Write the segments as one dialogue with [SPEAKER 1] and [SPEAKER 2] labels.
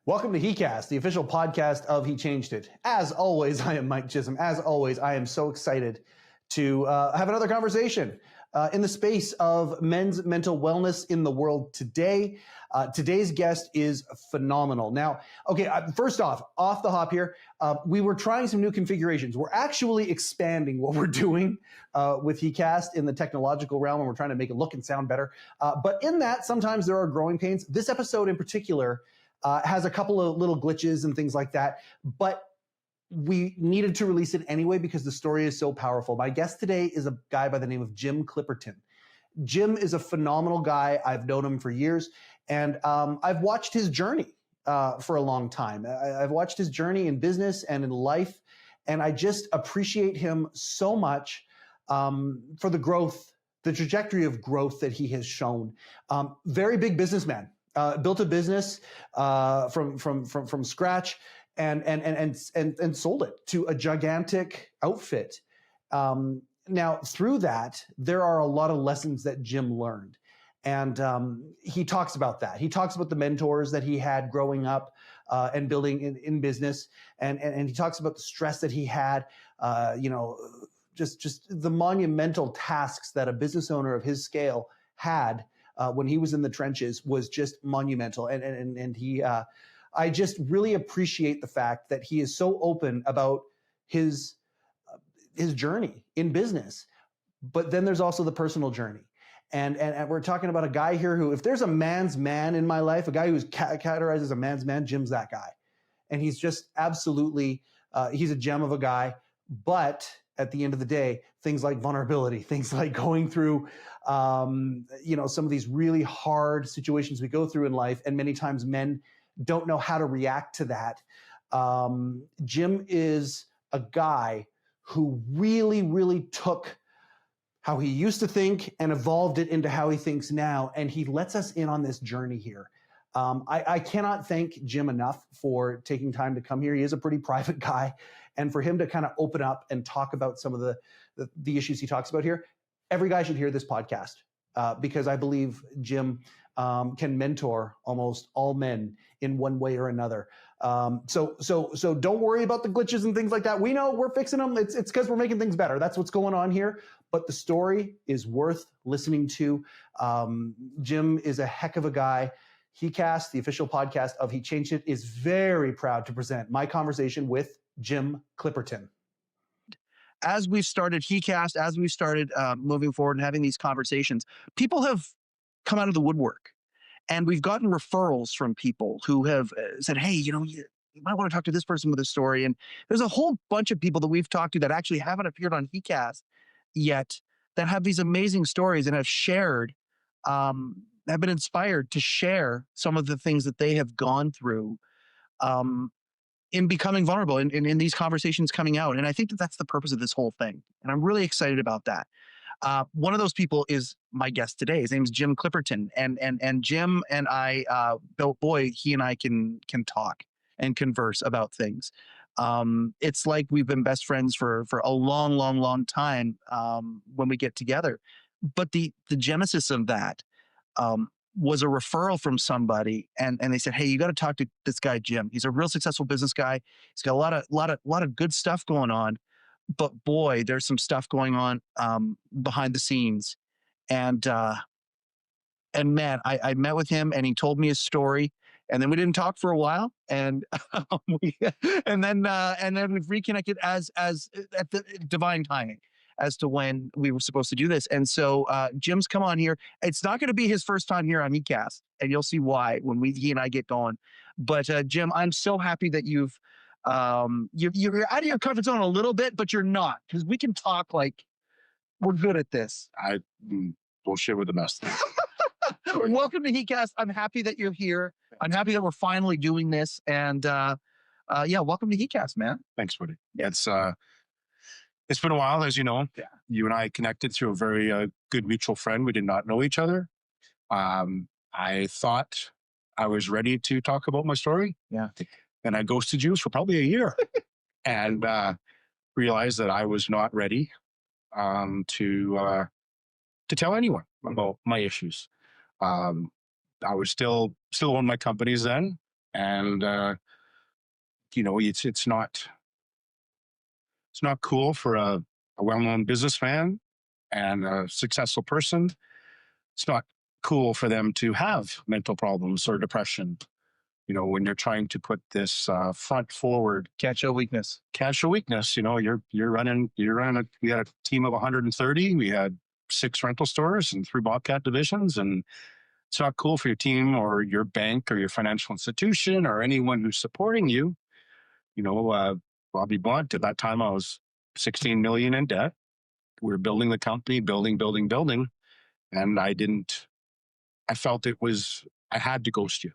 [SPEAKER 1] Welcome to heCast, the official podcast of He Changed It. As always, I am Mike Chisholm. As always, I am so excited to have another conversation in the space of men's mental wellness in the world today. Today's guest is phenomenal. Now, okay, first off the hop here, we were trying some new configurations. We're actually expanding what we're doing with heCast in the technological realm, and we're trying to make it look and sound better. But in that, sometimes there are growing pains. This episode in particular has a couple of little glitches and things like that, but we needed to release it anyway because the story is so powerful. My guest today is a guy by the name of Jim Clipperton. Jim is a phenomenal guy. I've known him for years, and I've watched his journey for a long time. I've watched his journey in business and in life, and I just appreciate him so much for the growth, the trajectory of growth that he has shown. Very big businessman. Built a business from scratch and sold it to a gigantic outfit. Now, through that, there are a lot of lessons that Jim learned. And he talks about that. He talks about the mentors that he had growing up and building in business. And he talks about the stress that he had, just the monumental tasks that a business owner of his scale had when he was in the trenches was just monumental. And he, I just really appreciate the fact that he is so open about his journey in business. But then there's also the personal journey. And we're talking about a guy here who, if there's a man's man in my life, a guy who's categorized as a man's man, Jim's that guy. And he's just absolutely, he's a gem of a guy. But at the end of the day, things like vulnerability, things like going through, some of these really hard situations we go through in life, and many times men don't know how to react to that. Jim is a guy who really, really took how he used to think and evolved it into how he thinks now, and he lets us in on this journey here. I cannot thank Jim enough for taking time to come here. He is a pretty private guy, and for him to kind of open up and talk about some of the issues he talks about here, every guy should hear this podcast because I believe Jim can mentor almost all men in one way or another. So don't worry about the glitches and things like that. We know we're fixing them. It's because we're making things better. That's what's going on here. But the story is worth listening to. Jim is a heck of a guy. heCast, the official podcast of He Changed It, is very proud to present my conversation with Jim Clipperton.
[SPEAKER 2] As we've started heCast, as we've started moving forward and having these conversations, people have come out of the woodwork, and we've gotten referrals from people who have said, hey, you might want to talk to this person with a story. And there's a whole bunch of people that we've talked to that actually haven't appeared on heCast yet that have these amazing stories and have shared, have been inspired to share some of the things that they have gone through in becoming vulnerable in these conversations coming out. And I think that that's the purpose of this whole thing. And I'm really excited about that. One of those people is my guest today. His name is Jim Clipperton. And Jim and I, he and I can talk and converse about things. It's like we've been best friends for a long time when we get together. But the genesis of that was a referral from somebody, and they said, hey, you got to talk to this guy, Jim. He's a real successful business guy. He's got a lot of good stuff going on, but boy, there's some stuff going on behind the scenes. And man, I met with him, and he told me his story, and then we didn't talk for a while, and and then we've reconnected as at the divine timing as to when we were supposed to do this. And so Jim's come on here. It's not going to be his first time here on heCast, and you'll see why when he and I get going. But Jim, I'm so happy that you're out of your comfort zone a little bit, but you're not, because we can talk like we're good at this.
[SPEAKER 3] I bullshit with the best.
[SPEAKER 2] Welcome to heCast. I'm happy that you're here. I'm happy that we're finally doing this. And welcome to heCast, man.
[SPEAKER 3] Thanks, Woody. It's been a while, as you know.
[SPEAKER 2] Yeah.
[SPEAKER 3] You and I connected through a very good mutual friend. We did not know each other. I thought I was ready to talk about my story.
[SPEAKER 2] Yeah.
[SPEAKER 3] And I ghosted you for probably a year and realized that I was not ready to tell anyone about my issues. I was still own my companies then. And, it's not cool for a well-known businessman and a successful person. It's not cool for them to have mental problems or depression. When you're trying to put this front forward,
[SPEAKER 2] Can't show weakness.
[SPEAKER 3] you're running. We had a team of 130. We had 6 rental stores and 3 Bobcat divisions, and it's not cool for your team or your bank or your financial institution or anyone who's supporting you. Bobby Blunt, at that time I was 16 million in debt. We were building the company, building. And I felt I had to ghost you.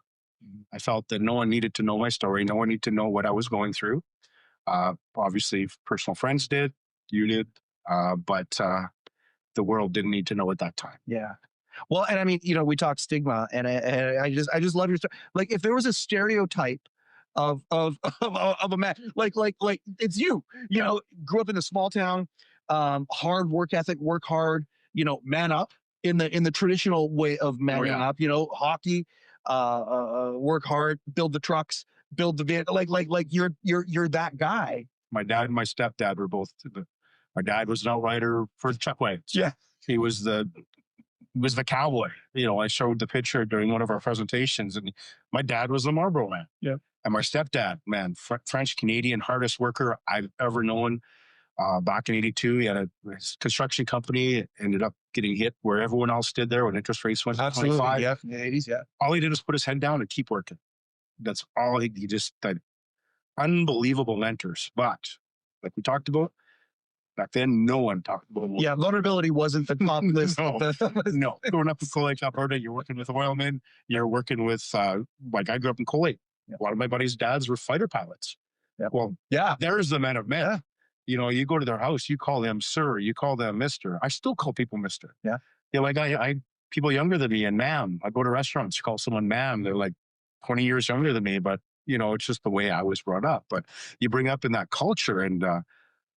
[SPEAKER 3] I felt that no one needed to know my story. No one needed to know what I was going through. Obviously personal friends did, you did, but the world didn't need to know at that time.
[SPEAKER 2] Yeah. Well, and I mean, we talk stigma, and I just love your story. Like, if there was a stereotype of a man, like it's you, grew up in a small town, hard work ethic, work hard, man up in the traditional way of manning up, hockey, work hard, build the trucks, build the vehicle, like you're that guy.
[SPEAKER 3] My dad and my stepdad were both. My dad was an outrider for the Chuck Wagons.
[SPEAKER 2] Yeah,
[SPEAKER 3] he was the cowboy. I showed the picture during one of our presentations, and my dad was the Marlboro man.
[SPEAKER 2] Yeah.
[SPEAKER 3] And my stepdad, man, French Canadian, hardest worker I've ever known. Back in '82, he had a construction company. Ended up getting hit where everyone else did there when interest rates went to 25.
[SPEAKER 2] Yeah, in the '80s. Yeah.
[SPEAKER 3] All he did was put his head down and keep working. That's all he just had. Unbelievable mentors, but like we talked about back then, no one talked about.
[SPEAKER 2] Yeah, vulnerability wasn't the top list.
[SPEAKER 3] No. Growing up in Coal Lake, Alberta, you're working with oilmen. You're working with like I grew up in Coal Lake.
[SPEAKER 2] Yeah.
[SPEAKER 3] A lot of my buddies' dads were fighter pilots.
[SPEAKER 2] Yeah.
[SPEAKER 3] Well,
[SPEAKER 2] yeah,
[SPEAKER 3] there's the men of men.
[SPEAKER 2] Yeah.
[SPEAKER 3] You go to their house, you call them sir, you call them mister. I still call people mister.
[SPEAKER 2] Yeah.
[SPEAKER 3] Like I people younger than me and ma'am. I go to restaurants, call someone ma'am. They're like 20 years younger than me, but it's just the way I was brought up. But you bring up in that culture, and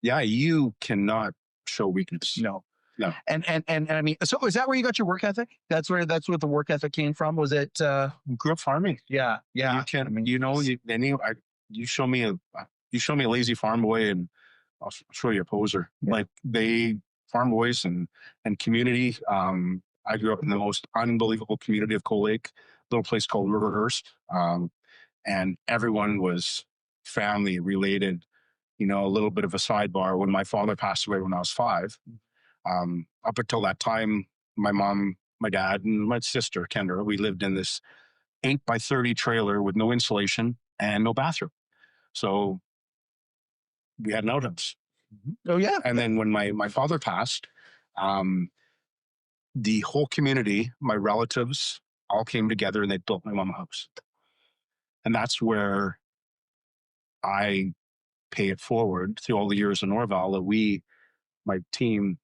[SPEAKER 3] you cannot show weakness.
[SPEAKER 2] No. And I mean, so is that where you got your work ethic? That's where the work ethic came from. Was it?
[SPEAKER 3] Grew up farming.
[SPEAKER 2] Yeah.
[SPEAKER 3] You can. I mean, you show me a lazy farm boy, and I'll show you a poser.
[SPEAKER 2] Yeah.
[SPEAKER 3] Like they farm boys and community. I grew up in the most unbelievable community of Coal Lake, little place called Riverhurst, and everyone was family related. A little bit of a sidebar. When my father passed away when I was 5, up until that time, my mom, my dad, and my sister Kendra, we lived in this 8x30 trailer with no insulation and no bathroom. So we had an outhouse.
[SPEAKER 2] Oh yeah.
[SPEAKER 3] And then when my father passed, the whole community, my relatives, all came together and they built my mom a house. And that's where I pay it forward through all the years in Norval that my team,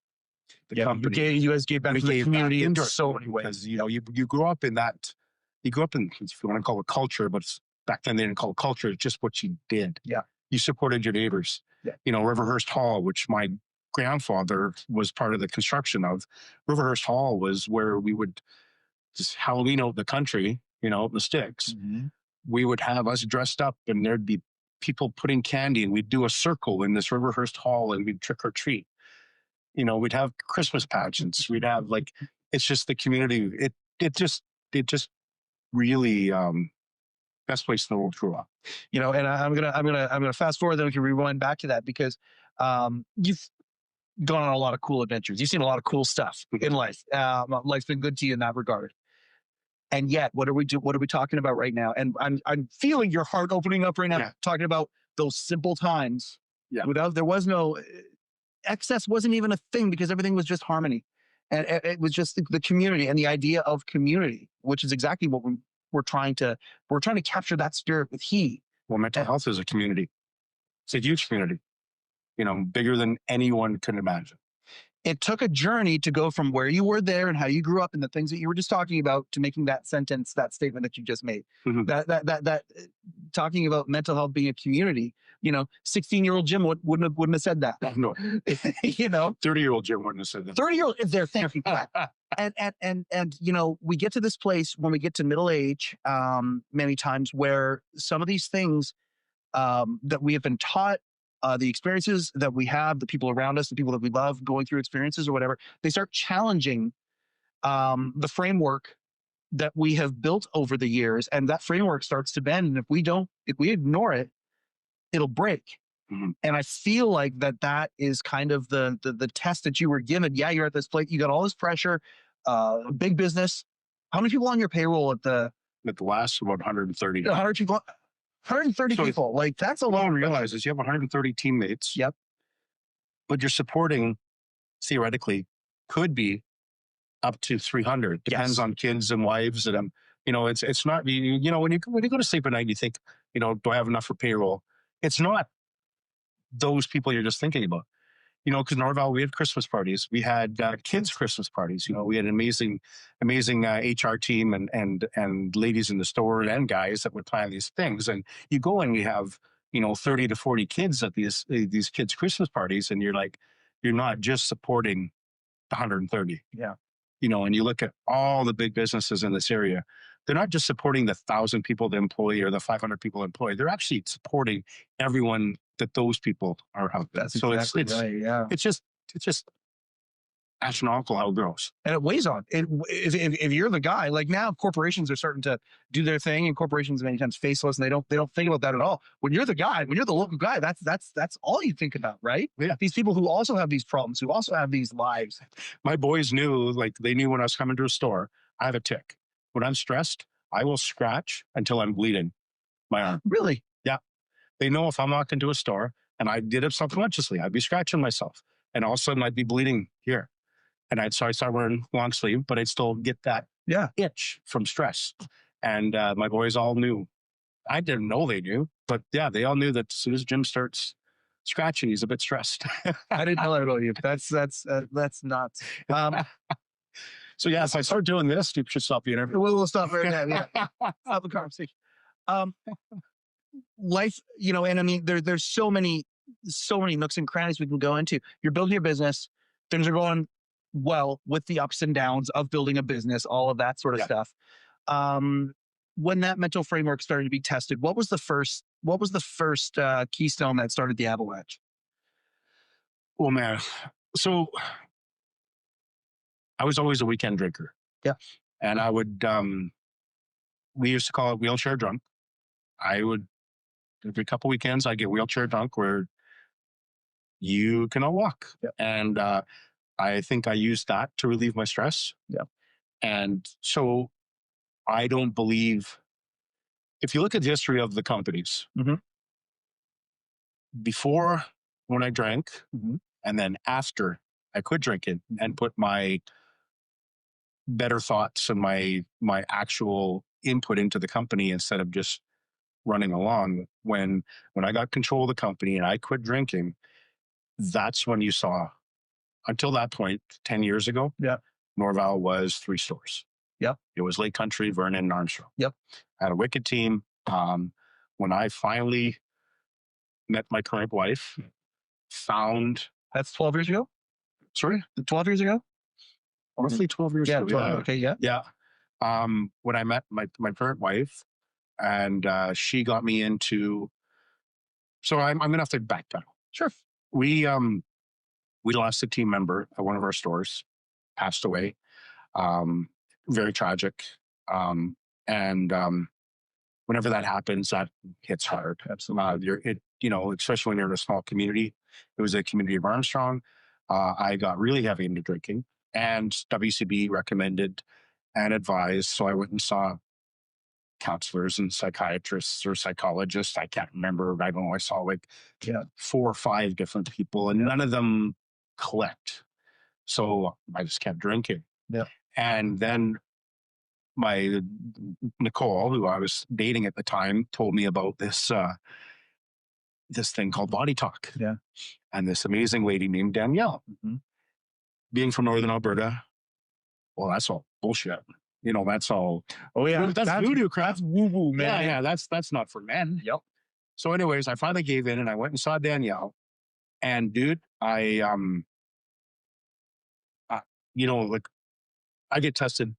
[SPEAKER 3] the company,
[SPEAKER 2] you guys gave back to the community in so many ways.
[SPEAKER 3] Because you grew up in that. You grew up in, if you want to call it culture, but back then they didn't call it culture. It's just what you did.
[SPEAKER 2] Yeah.
[SPEAKER 3] You supported your neighbors.
[SPEAKER 2] Yeah.
[SPEAKER 3] Riverhurst Hall, which my grandfather was part of the construction of. Riverhurst Hall was where we would just Halloween out the country, the sticks.
[SPEAKER 2] Mm-hmm.
[SPEAKER 3] We would have us dressed up, and there'd be people putting candy, and we'd do a circle in this Riverhurst Hall, and we'd trick or treat. We'd have Christmas pageants. We'd have it's just the community. It just really best place in the world to grow up.
[SPEAKER 2] And I'm gonna fast forward, then we can rewind back to that, because you've gone on a lot of cool adventures. You've seen a lot of cool stuff in life. Life's been good to you in that regard. And yet, what are we talking about right now? And I'm feeling your heart opening up right now, talking about those simple times.
[SPEAKER 3] Yeah.
[SPEAKER 2] There was no excess, wasn't even a thing, because everything was just harmony, and it was just the community and the idea of community, which is exactly what we're trying to capture that spirit with he.
[SPEAKER 3] Well, mental health is a community. It's a huge community. bigger than anyone can imagine.
[SPEAKER 2] It took a journey to go from where you were there and how you grew up and the things that you were just talking about to making that sentence, that statement that you just made.
[SPEAKER 3] Mhm.
[SPEAKER 2] That talking about mental health being a community. 16-year-old Jim wouldn't have said that.
[SPEAKER 3] No, 30-year-old Jim wouldn't have said that.
[SPEAKER 2] 30-year-old is there. Thank you. And we get to this place when we get to middle age, many times where some of these things that we have been taught, the experiences that we have, the people around us, the people that we love going through experiences or whatever, they start challenging the framework that we have built over the years. And that framework starts to bend. And if we ignore it, it'll break.
[SPEAKER 3] Mm-hmm.
[SPEAKER 2] And I feel like that is kind of the test that you were given. Yeah, you're at this place, you got all this pressure, big business. How many people on your payroll at the
[SPEAKER 3] last? About 130.
[SPEAKER 2] 100 people. 130 people. Like, that's a lot.
[SPEAKER 3] What one realizes you have 130 teammates.
[SPEAKER 2] Yep.
[SPEAKER 3] But you're supporting, theoretically, could be up to 300. Depends on kids and wives. And it's not, when you go to sleep at night, you think, do I have enough for payroll? It's not those people you're just thinking about. Because Norval, we had Christmas parties. We had kids' Christmas parties. We had an amazing HR team and ladies in the store and guys that would plan these things. And you go and we have 30 to 40 kids at these kids' Christmas parties, and you're like, you're not just supporting the 130.
[SPEAKER 2] Yeah.
[SPEAKER 3] And you look at all the big businesses in this area, they're not just supporting the 1,000 people they employ or the 500 people employed. They're actually supporting everyone that those people are out there.
[SPEAKER 2] That's
[SPEAKER 3] so
[SPEAKER 2] exactly
[SPEAKER 3] it's
[SPEAKER 2] right. Yeah.
[SPEAKER 3] it's just astronomical how it grows.
[SPEAKER 2] And it weighs on it. If you're the guy, like, now corporations are starting to do their thing, and corporations many times faceless, and they don't think about that at all. When you're the guy, when you're the local guy, that's all you think about, right?
[SPEAKER 3] Yeah.
[SPEAKER 2] These people who also have these problems, who also have these lives.
[SPEAKER 3] My boys knew, they knew when I was coming to a store, I have a tick. When I'm stressed, I will scratch until I'm bleeding my arm.
[SPEAKER 2] Really?
[SPEAKER 3] Yeah. They know if I'm walking to a store and I did it subconsciously, I'd be scratching myself, and all of a sudden I'd be bleeding here. And I'd start wearing long sleeve, but I'd still get that itch from stress. And my boys all knew. I didn't know they knew, but yeah, they all knew that as soon as Jim starts scratching, he's a bit stressed.
[SPEAKER 2] I didn't know that about you. That's nuts.
[SPEAKER 3] So yeah, if I start doing this, you should stop the interview.
[SPEAKER 2] We'll stop right now. Yeah. Stop the conversation. Life, and I mean, there's so many nooks and crannies we can go into. You're building your business. Things are going well with the ups and downs of building a business, all of that sort of stuff. When that mental framework started to be tested, what was the first keystone that started the avalanche?
[SPEAKER 3] Well, man, so I was always a weekend drinker.
[SPEAKER 2] Yeah.
[SPEAKER 3] And I would, we used to call it wheelchair drunk. Every couple weekends, I'd get wheelchair drunk, where you cannot walk.
[SPEAKER 2] Yeah.
[SPEAKER 3] And I think I used that to relieve my stress.
[SPEAKER 2] Yeah.
[SPEAKER 3] And so I don't believe, if you look at the history of the companies,
[SPEAKER 2] mm-hmm.
[SPEAKER 3] before, when I drank,
[SPEAKER 2] mm-hmm.
[SPEAKER 3] and then after I quit drinking and put my better thoughts and my actual input into the company instead of just running along, when I got control of the company and I quit drinking, that's when you saw, until that point, 10 years ago, Norval was 3 stores.
[SPEAKER 2] Yep.
[SPEAKER 3] It was Lake Country, Vernon, and Armstrong.
[SPEAKER 2] Yep.
[SPEAKER 3] I had a wicked team. When I finally met my current wife, found...
[SPEAKER 2] That's 12 years ago?
[SPEAKER 3] Sorry?
[SPEAKER 2] 12 years ago?
[SPEAKER 3] Roughly 12 years ago.
[SPEAKER 2] 12,
[SPEAKER 3] yeah.
[SPEAKER 2] Okay, yeah.
[SPEAKER 3] Yeah. When I met my current wife, and she got me into... So I'm going to have to backpedal.
[SPEAKER 2] Sure.
[SPEAKER 3] We lost a team member at one of our stores, passed away. Very tragic. And whenever that happens, that hits hard.
[SPEAKER 2] Absolutely.
[SPEAKER 3] Especially when you're in a small community. It was a community of Armstrong. I got really heavy into drinking, and WCB recommended and advised. So I went and saw counselors and psychiatrists or psychologists. I can't remember. I don't know. I saw 4 or 5 different people, and none of them clicked. So I just kept drinking.
[SPEAKER 2] Yeah.
[SPEAKER 3] And then my Nicole, who I was dating at the time, told me about this this thing called Body Talk.
[SPEAKER 2] Yeah.
[SPEAKER 3] And this amazing lady named Danielle.
[SPEAKER 2] Mm-hmm.
[SPEAKER 3] Being from Northern Alberta, well, that's all bullshit. You know, that's all.
[SPEAKER 2] Oh yeah,
[SPEAKER 3] That's voodoo crap.
[SPEAKER 2] That's woo woo, man.
[SPEAKER 3] Yeah, that's not for men.
[SPEAKER 2] Yep.
[SPEAKER 3] So, anyways, I finally gave in and I went and saw Danielle. And dude, you know, like I get tested,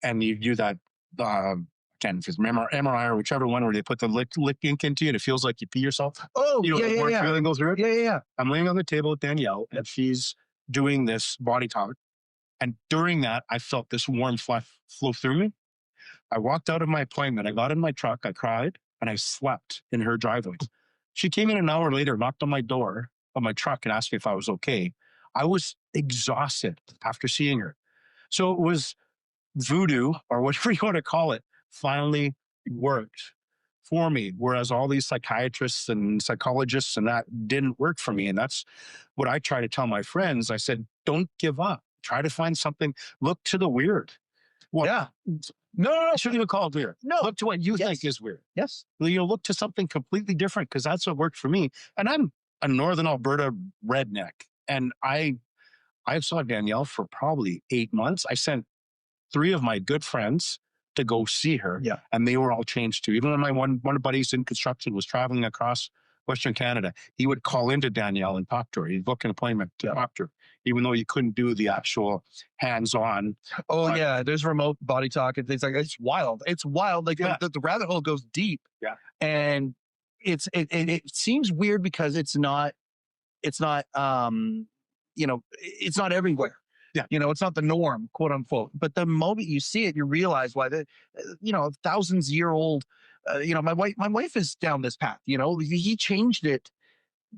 [SPEAKER 3] and you do that. Again, if it's MRI or whichever one where they put the lick ink into you and it feels like you pee yourself.
[SPEAKER 2] Oh,
[SPEAKER 3] you know,
[SPEAKER 2] yeah.
[SPEAKER 3] Feeling goes through it.
[SPEAKER 2] Yeah.
[SPEAKER 3] I'm laying on the table with Danielle, and she's doing this body talk. And during that, I felt this warm flow through me. I walked out of my appointment. I got in my truck. I cried, and I slept in her driveway. She came in an hour later, knocked on my door of my truck, and asked me if I was okay. I was exhausted after seeing her. So it was voodoo, or whatever you want to call it, finally worked for me. Whereas all these psychiatrists and psychologists and that didn't work for me. And that's what I try to tell my friends. I said, don't give up. Try to find something. Look to the weird. Well,
[SPEAKER 2] Yeah.
[SPEAKER 3] no, I shouldn't even call it weird.
[SPEAKER 2] No.
[SPEAKER 3] Look to what you think is weird.
[SPEAKER 2] Yes.
[SPEAKER 3] You look to something completely different, because that's what worked for me. And I'm a Northern Alberta redneck. And I saw Danielle for probably 8 months. I sent 3 of my good friends to go see her.
[SPEAKER 2] Yeah.
[SPEAKER 3] And they were all changed too. Even when my one of the buddies in construction was traveling across Western Canada, he would call into Danielle and talk to her. He'd book an appointment to talk to her, even though you couldn't do the actual hands-on.
[SPEAKER 2] Oh yeah, there's remote body talk and things like that. It's wild. It's wild. Like the rabbit hole goes deep.
[SPEAKER 3] Yeah.
[SPEAKER 2] And it seems weird because it's not you know, it's not everywhere.
[SPEAKER 3] Yeah.
[SPEAKER 2] You know, it's not the norm, quote unquote. But the moment you see it, you realize why you know, thousands-year-old, you know, my wife is down this path, you know, he changed it.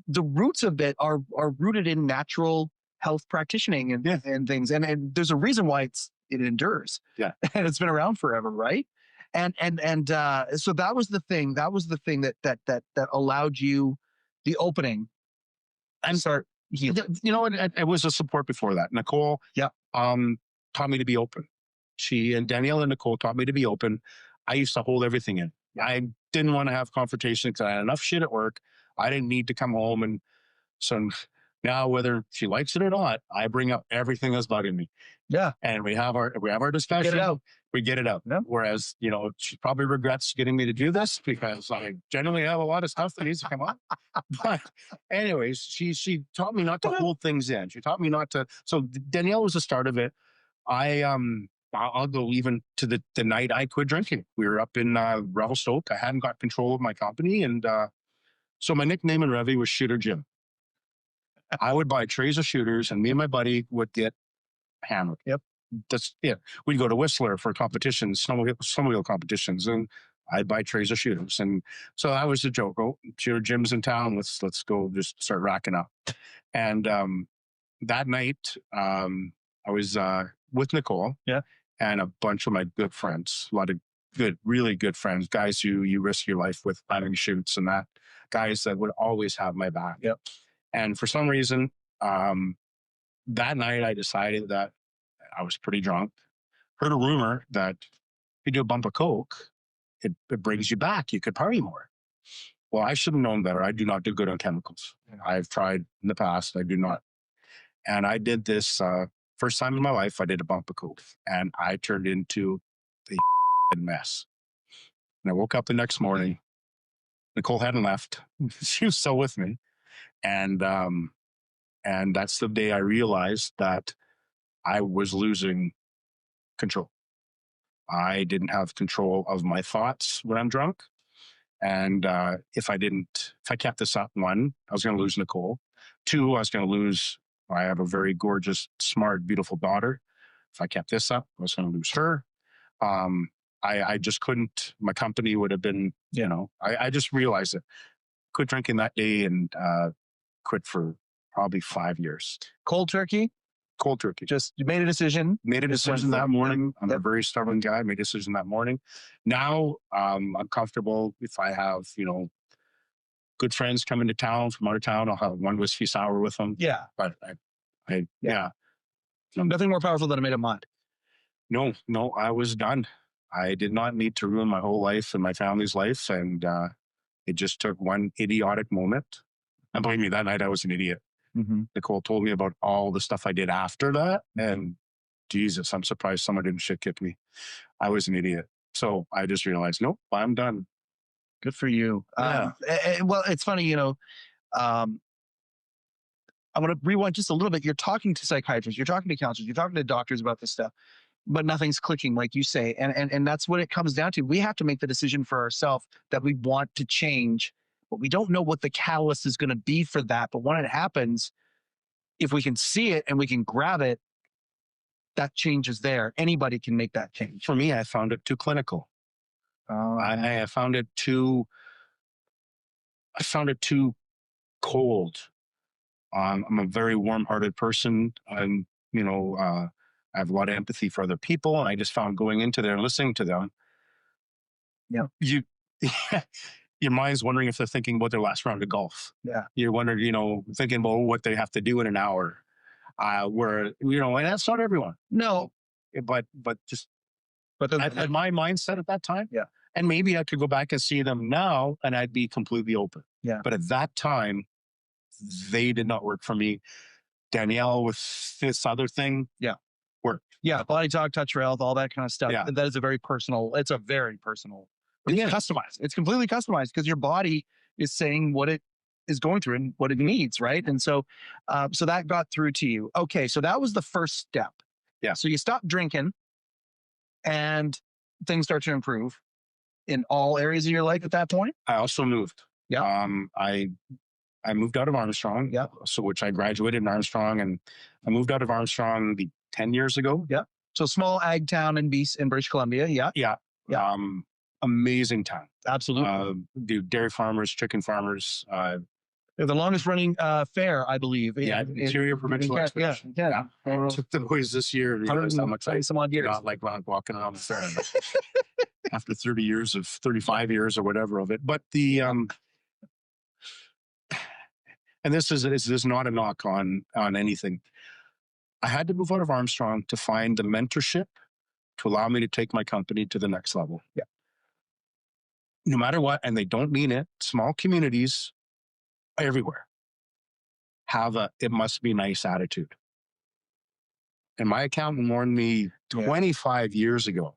[SPEAKER 2] The roots of it are rooted in natural health practicing and things. And there's a reason why it endures.
[SPEAKER 3] Yeah.
[SPEAKER 2] And it's been around forever. Right. And so that was the thing that allowed you the opening and start healing.
[SPEAKER 3] You know, it was a support before that. Nicole taught me to be open. She and Danielle and Nicole taught me to be open. I used to hold everything in. I didn't want to have confrontation because I had enough shit at work. I didn't need to come home. And so now, whether she likes it or not, I bring up everything that's bugging me.
[SPEAKER 2] Yeah.
[SPEAKER 3] And we have our discussion.
[SPEAKER 2] Get it out.
[SPEAKER 3] We get it out.
[SPEAKER 2] Yeah.
[SPEAKER 3] Whereas, you know, she probably regrets getting me to do this because I generally have a lot of stuff that needs to come up. But anyways, she taught me not to hold things in. She taught me not to. So Danielle was the start of it. I'll go even to the night I quit drinking. We were up in Revelstoke. I hadn't got control of my company. And so my nickname in Revy was Shooter Jim. I would buy trays of shooters and me and my buddy would get hammered.
[SPEAKER 2] Yep.
[SPEAKER 3] That's it. We'd go to Whistler for competitions, snowmobile competitions, and I'd buy trays of shooters. And so that was the joke. Oh, Shooter Jim's in town. Let's go just start racking up. And that night, I was with Nicole and a bunch of my good friends, a lot of really good friends, guys who you risk your life with planning shoots and that, guys that would always have my back.
[SPEAKER 2] Yep. And
[SPEAKER 3] for some reason, that night I decided that I was pretty drunk. Heard a rumor that if you do a bump of Coke, it brings you back. You could party more. Well, I should have known better. I do not do good on chemicals. I've tried in the past. I do not. And I did this first time in my life. I did a bump of Coke, and I turned into a mess. And I woke up the next morning. Nicole hadn't left. She was still with me. And that's the day I realized that I was losing control. I didn't have control of my thoughts when I'm drunk. And if I kept this up, 1, I was going to lose Nicole. 2, I was going to lose, I have a very gorgeous, smart, beautiful daughter. If I kept this up, I was going to lose her. I just couldn't, my company would have been, you know, I just realized it. Quit drinking that day and quit for probably 5 years.
[SPEAKER 2] Cold turkey?
[SPEAKER 3] Cold turkey.
[SPEAKER 2] Just you made a decision.
[SPEAKER 3] Made a decision that morning. I'm a very stubborn guy. Made a decision that morning. Now I'm comfortable if I have, you know, good friends coming to town from out of town. I'll have one whiskey sour with them.
[SPEAKER 2] Yeah.
[SPEAKER 3] But
[SPEAKER 2] Nothing more powerful than a made up mind.
[SPEAKER 3] No, I was done. I did not need to ruin my whole life and my family's life. And It just took one idiotic moment. And believe me, that night I was an idiot.
[SPEAKER 2] Mm-hmm.
[SPEAKER 3] Nicole told me about all the stuff I did after that. And Jesus, I'm surprised someone didn't shit kick me. I was an idiot. So I just realized, nope, I'm done.
[SPEAKER 2] Good for you.
[SPEAKER 3] Yeah.
[SPEAKER 2] Well, it's funny, you know, I want to rewind just a little bit. You're talking to psychiatrists, you're talking to counselors, you're talking to doctors about this stuff, but nothing's clicking, like you say. And that's what it comes down to. We have to make the decision for ourselves that we want to change, but we don't know what the catalyst is going to be for that. But when it happens, if we can see it and we can grab it, that change is there. Anybody can make that change.
[SPEAKER 3] For me, I found it too clinical. I found it too cold. I'm a very warm-hearted person. I have a lot of empathy for other people, and I just found going into there and listening to them, your mind's wondering if they're thinking about their last round of golf.
[SPEAKER 2] Yeah,
[SPEAKER 3] you're wondering, thinking about what they have to do in an hour. And that's not everyone.
[SPEAKER 2] No,
[SPEAKER 3] but at my mindset at that time, and maybe I could go back and see them now, and I'd be completely open.
[SPEAKER 2] Yeah,
[SPEAKER 3] but at that time, they did not work for me. Danielle with this other thing, worked.
[SPEAKER 2] Yeah, body talk, touch health, all that kind of stuff.
[SPEAKER 3] Yeah.
[SPEAKER 2] That is a very personal. It's
[SPEAKER 3] It's customized.
[SPEAKER 2] It's completely customized because your body is saying what it is going through and what it needs, right? And so that got through to you. Okay, so that was the first step.
[SPEAKER 3] Yeah.
[SPEAKER 2] So you stop drinking and things start to improve in all areas of your life at that point?
[SPEAKER 3] I also moved.
[SPEAKER 2] Yeah.
[SPEAKER 3] I moved out of Armstrong.
[SPEAKER 2] Yeah.
[SPEAKER 3] So which I graduated in Armstrong, and I moved out of Armstrong 10 years ago.
[SPEAKER 2] Yeah. So small ag town in British Columbia. Yeah.
[SPEAKER 3] Yeah.
[SPEAKER 2] Yeah.
[SPEAKER 3] Amazing town.
[SPEAKER 2] Absolutely.
[SPEAKER 3] Dairy farmers, chicken farmers.
[SPEAKER 2] They're the longest running fair, I believe.
[SPEAKER 3] Interior provincial exhibition.
[SPEAKER 2] Yeah.
[SPEAKER 3] Took the boys this year. Realized how much
[SPEAKER 2] some odd years.
[SPEAKER 3] Not like walking around the fair after 35 years or whatever of it. But and this is not a knock on anything. I had to move out of Armstrong to find the mentorship to allow me to take my company to the next level.
[SPEAKER 2] Yeah.
[SPEAKER 3] No matter what, and they don't mean it, small communities everywhere have it must be nice attitude. And my accountant warned me 25 years ago,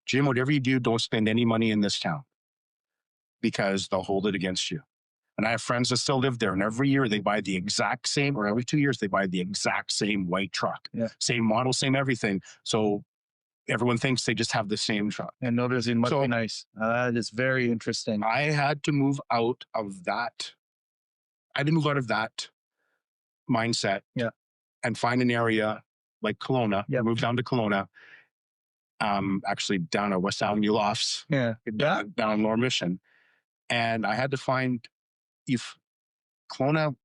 [SPEAKER 3] Jim, whatever you do, don't spend any money in this town because they'll hold it against you. And I have friends that still live there, and every year they buy the exact same, or every 2 years they buy the exact same white truck, same model, same everything. So everyone thinks they just have the same truck.
[SPEAKER 2] And notice it must be nice. That is very interesting.
[SPEAKER 3] I had to move out of that. I had to move out of that mindset and find an area like Kelowna. I moved down to Kelowna, actually down at West Avenue Lofts, down in Lower Mission. And I had to find if Kelowna,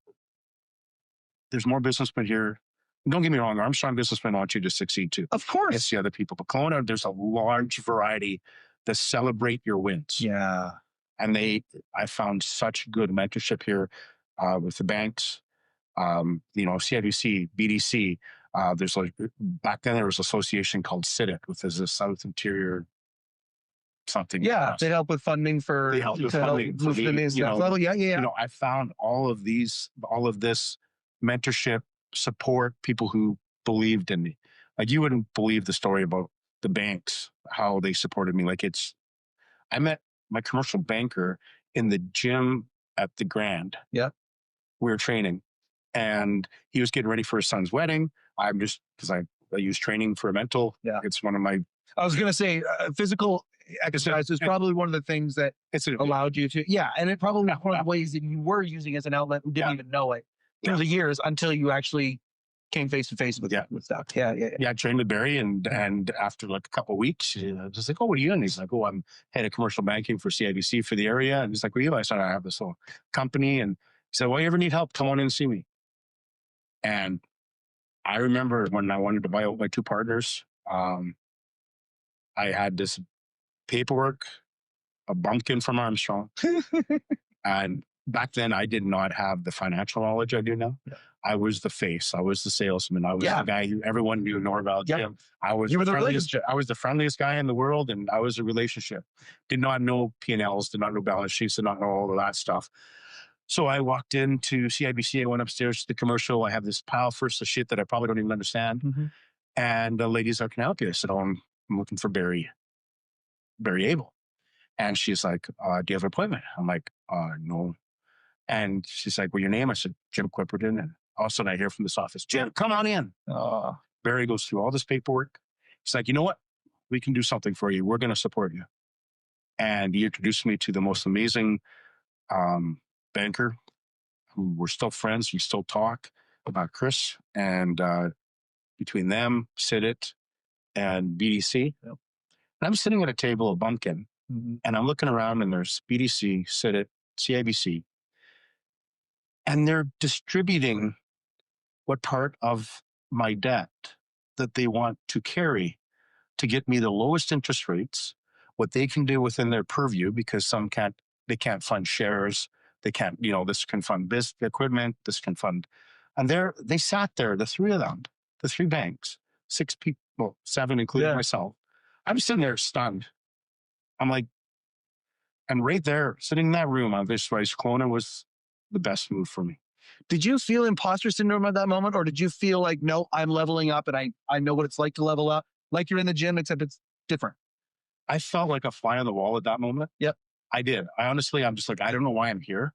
[SPEAKER 3] there's more businessmen here. Don't get me wrong, Armstrong businessmen want you to succeed too.
[SPEAKER 2] Of course.
[SPEAKER 3] It's the other people. But Kelowna, there's a large variety that celebrate your wins.
[SPEAKER 2] Yeah.
[SPEAKER 3] And I found such good mentorship here with the banks, CIBC, BDC. There's back then there was an association called CITIC, which is the South Interior something.
[SPEAKER 2] Yeah, they help with funding for
[SPEAKER 3] move to the next
[SPEAKER 2] level. Yeah.
[SPEAKER 3] I found all of this mentorship, support, people who believed in me. Like you wouldn't believe the story about the banks, how they supported me. I met my commercial banker in the gym at the Grand.
[SPEAKER 2] Yeah.
[SPEAKER 3] We were training and he was getting ready for his son's wedding. I'm just, because I use training for mental.
[SPEAKER 2] Yeah.
[SPEAKER 3] It's one of my,
[SPEAKER 2] I was going to say physical exercise is probably one of the things that allowed you to, and it probably was one of the ways that you were using as an outlet and didn't even know it through the years until you actually came face to face with stuff. Yeah.
[SPEAKER 3] I trained with Barry and after a couple of weeks, just like, oh, what are you doing? He's like, oh, I'm head of commercial banking for CIBC for the area. And he's like, what are you? I said, I have this whole company. And he said, well, you ever need help? Come on in and see me. And I remember when I wanted to buy out my two partners, I had this paperwork, a bumpkin from Armstrong, and back then I did not have the financial knowledge I do now.
[SPEAKER 2] Yeah.
[SPEAKER 3] I was the face. I was the salesman. I was the guy who everyone knew Norval. Jim. I was
[SPEAKER 2] You were the
[SPEAKER 3] friendliest. I was the friendliest guy in the world, and I was a relationship. Did not know P&Ls, did not know balance sheets, did not know all of that stuff. So I walked into CIBC. I went upstairs to the commercial. I have this pile first of shit that I probably don't even understand.
[SPEAKER 2] Mm-hmm.
[SPEAKER 3] And the lady's like, "Can I help you?" I said, "Oh, I'm looking for Barry Abel." And she's like, "Do you have an appointment?" I'm like, "No." And she's like, "Well, your name?" I said, "Jim Clipperton." And all of a sudden I hear from this office, "Jim, come on in." Barry goes through all this paperwork. He's like, "You know what? We can do something for you. We're going to support you." And he introduced me to the most amazing banker who we're still friends. We still talk about Chris. And between them, Sidit, and BDC. Yep. And I'm sitting at a table, a bumpkin, and I'm looking around, and there's BDC, Sidit, CIBC, and they're distributing what part of my debt that they want to carry to get me the lowest interest rates, what they can do within their purview, because they can't fund shares. They can't, this can fund business equipment, this can fund. And they sat there, the three of them, the three banks, 6 people, well, 7, including myself. I'm sitting there stunned. I'm like, and right there, sitting in that room, I visualized Kelowna was the best move for me.
[SPEAKER 2] Did you feel imposter syndrome at that moment? Or did you feel like, no, I'm leveling up and I know what it's like to level up, like you're in the gym, except it's different?
[SPEAKER 3] I felt like a fly on the wall at that moment.
[SPEAKER 2] Yep.
[SPEAKER 3] I did. I'm just like, I don't know why I'm here.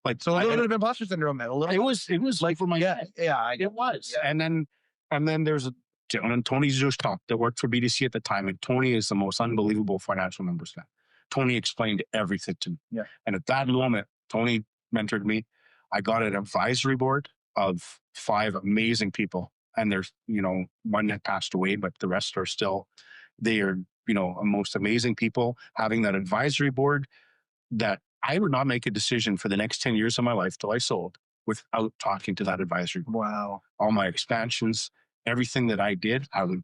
[SPEAKER 3] Like,
[SPEAKER 2] so a little bit of imposter syndrome.
[SPEAKER 3] It was like for my it was. Yeah. And then there's a gentleman, Tony Zushtok, that worked for BDC at the time. And Tony is the most unbelievable financial numbers guy. Tony explained everything to me. Yeah. And at that moment, Tony mentored me. I got an advisory board of 5 amazing people. And there's, one that passed away, but the rest are still, they are, most amazing people. Having that advisory board, that I would not make a decision for the next 10 years of my life till I sold without talking to that advisory board.
[SPEAKER 2] Wow.
[SPEAKER 3] All my expansions, everything that I did, I would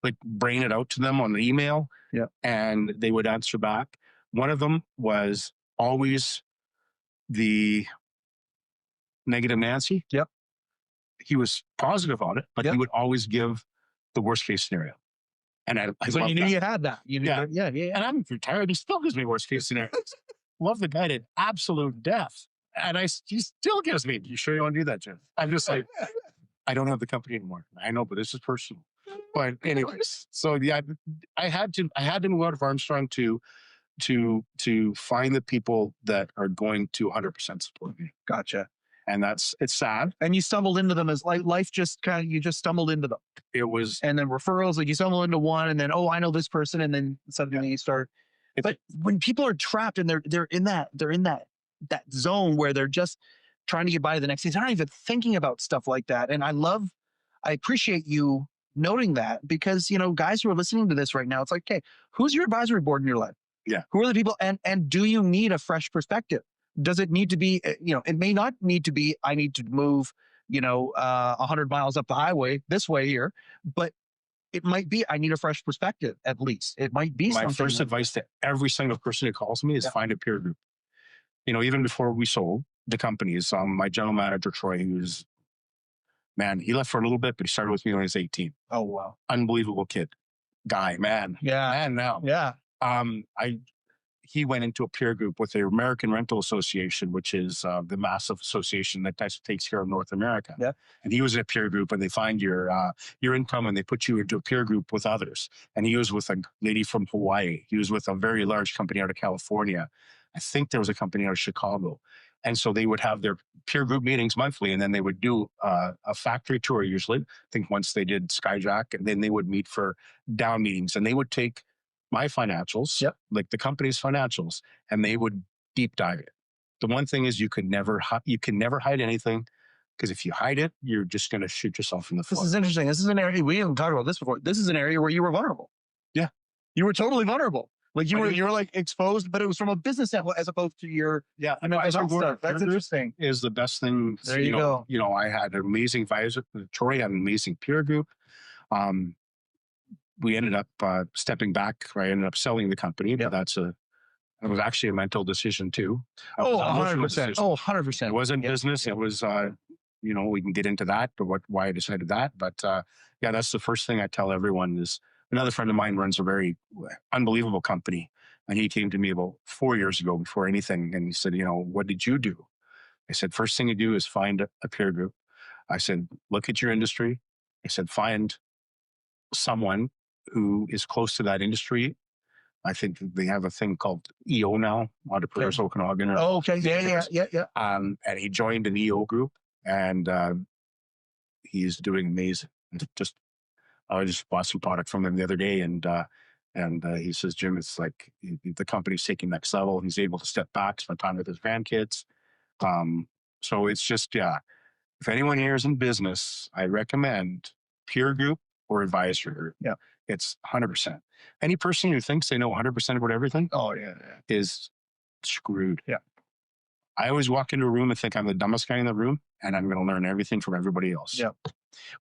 [SPEAKER 3] like brain it out to them on the email.
[SPEAKER 2] Yeah.
[SPEAKER 3] And they would answer back. One of them was always the negative Nancy.
[SPEAKER 2] Yep.
[SPEAKER 3] He was positive on it, but he would always give the worst case scenario. And I
[SPEAKER 2] so you knew you had that. You knew yeah.
[SPEAKER 3] And I'm retired. He still gives me worst case scenario. Love the guy to absolute death. And he still gives me, "You sure you want to do that, Jim?" I'm just like, I don't have the company anymore. I know, but this is personal. But anyways, so yeah, I had to move out of Armstrong to find the people that are going to 100% support me.
[SPEAKER 2] Gotcha.
[SPEAKER 3] And it's sad.
[SPEAKER 2] And you stumbled into them as life just you just stumbled into them.
[SPEAKER 3] It was.
[SPEAKER 2] And then referrals, like you stumble into one and then, oh, I know this person. And then suddenly you start. But when people are trapped and they're in that zone where they're just trying to get by to the next day, they're not even thinking about stuff like that. And I appreciate you noting that, because, guys who are listening to this right now, it's like, okay, who's your advisory board in your life?
[SPEAKER 3] Yeah.
[SPEAKER 2] Who are the people? And do you need a fresh perspective? Does it need to be, it may not need to be, I need to move, 100 miles up the highway this way here, but it might be, I need a fresh perspective, at least. It might be
[SPEAKER 3] my first advice to every single person who calls me is find a peer group. Even before we sold the companies, my general manager, Troy, he left for a little bit, but he started with me when he was 18.
[SPEAKER 2] Oh, wow.
[SPEAKER 3] Unbelievable kid. Guy, man.
[SPEAKER 2] Yeah.
[SPEAKER 3] Man now.
[SPEAKER 2] Yeah.
[SPEAKER 3] He went into a peer group with the American Rental Association, which is the massive association that takes care of North America.
[SPEAKER 2] Yeah.
[SPEAKER 3] And he was in a peer group, and they find your income and they put you into a peer group with others. And he was with a lady from Hawaii. He was with a very large company out of California. I think there was a company out of Chicago. And so they would have their peer group meetings monthly, and then they would do a factory tour usually. I think once they did Skyjack, and then they would meet for down meetings, and they would take my financials, like the company's financials, and they would deep dive it. The one thing is you can never hide anything, because if you hide it, you're just going to shoot yourself in the foot.
[SPEAKER 2] This is interesting. This is an area, we haven't talked about this before. This is an area where you were vulnerable.
[SPEAKER 3] Yeah.
[SPEAKER 2] You were totally vulnerable. Like you were like exposed, but it was from a business standpoint as opposed to your
[SPEAKER 3] stuff.
[SPEAKER 2] That's interesting.
[SPEAKER 3] Is the best thing.
[SPEAKER 2] There you go.
[SPEAKER 3] I had an amazing advisor. Troy had an amazing peer group. We ended up stepping back. I ended up selling the company, but that's a It was actually a mental decision too.
[SPEAKER 2] Oh,
[SPEAKER 3] An emotional
[SPEAKER 2] 100%.
[SPEAKER 3] decision.
[SPEAKER 2] Oh, 100%.
[SPEAKER 3] It wasn't
[SPEAKER 2] Yep.
[SPEAKER 3] business. It was, we can get into that, but why I decided that. But yeah, that's the first thing I tell everyone is another friend of mine runs a very unbelievable company. And he came to me about 4 years ago before anything. And he said, what did you do? I said, first thing you do is find a peer group. I said, look at your industry. I said, find someone who is close to that industry. I think they have a thing called EO now, Entrepreneurs Okanagan.
[SPEAKER 2] Oh, okay. Yeah.
[SPEAKER 3] And he joined an EO group, and he's doing amazing. I just bought some product from him the other day, and he says, Jim, it's like the company's taking next level. He's able to step back, spend time with his grandkids. So it's just, if anyone here is in business, I recommend peer group or advisory group.
[SPEAKER 2] Yeah.
[SPEAKER 3] It's 100%. Any person who thinks they know 100% about everything is screwed.
[SPEAKER 2] Yeah.
[SPEAKER 3] I always walk into a room and think I'm the dumbest guy in the room, and I'm going to learn everything from everybody else.
[SPEAKER 2] Yeah.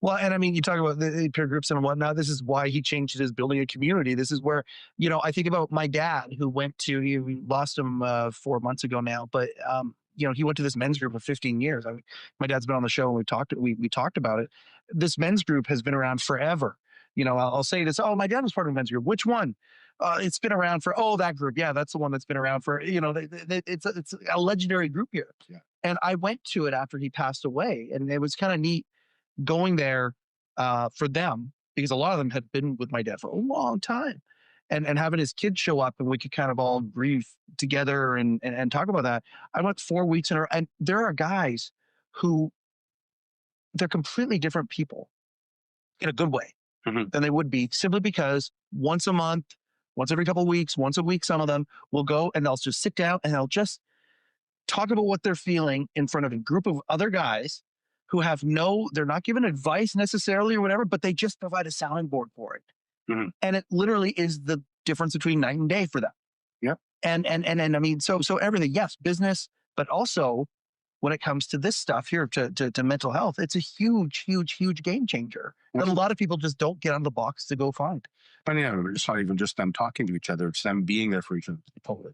[SPEAKER 2] Well, and I mean, you talk about the peer groups and whatnot. This is why he changed his building a community. This is where, I think about my dad who we lost him 4 months ago now, but, he went to this men's group for 15 years. My dad's been on the show and we talked about it. This men's group has been around forever. I'll say this, my dad was part of a men's group. Which one? It's been around for, that group. Yeah, that's the one that's been around for, it's a legendary group here.
[SPEAKER 3] Yeah.
[SPEAKER 2] And I went to it after he passed away, and it was kind of neat going there for them, because a lot of them had been with my dad for a long time, and having his kids show up and we could kind of all grieve together and talk about that. I went 4 weeks in a row, and there are guys who they're completely different people in a good way than they would be, simply because once a month, once every couple of weeks, once a week, some of them will go and they'll just sit down and they'll just talk about what they're feeling in front of a group of other guys who they're not giving advice necessarily or whatever, but they just provide a sounding board for it. And it literally is the difference between night and day for them.
[SPEAKER 3] Yep.
[SPEAKER 2] And I mean, so everything, yes, business, but also when it comes to this stuff here, to mental health, it's a huge, huge, huge game changer that a lot of people just don't get out of the box to go find.
[SPEAKER 3] But it's not even just them talking to each other; it's them being there for each other.
[SPEAKER 2] Totally.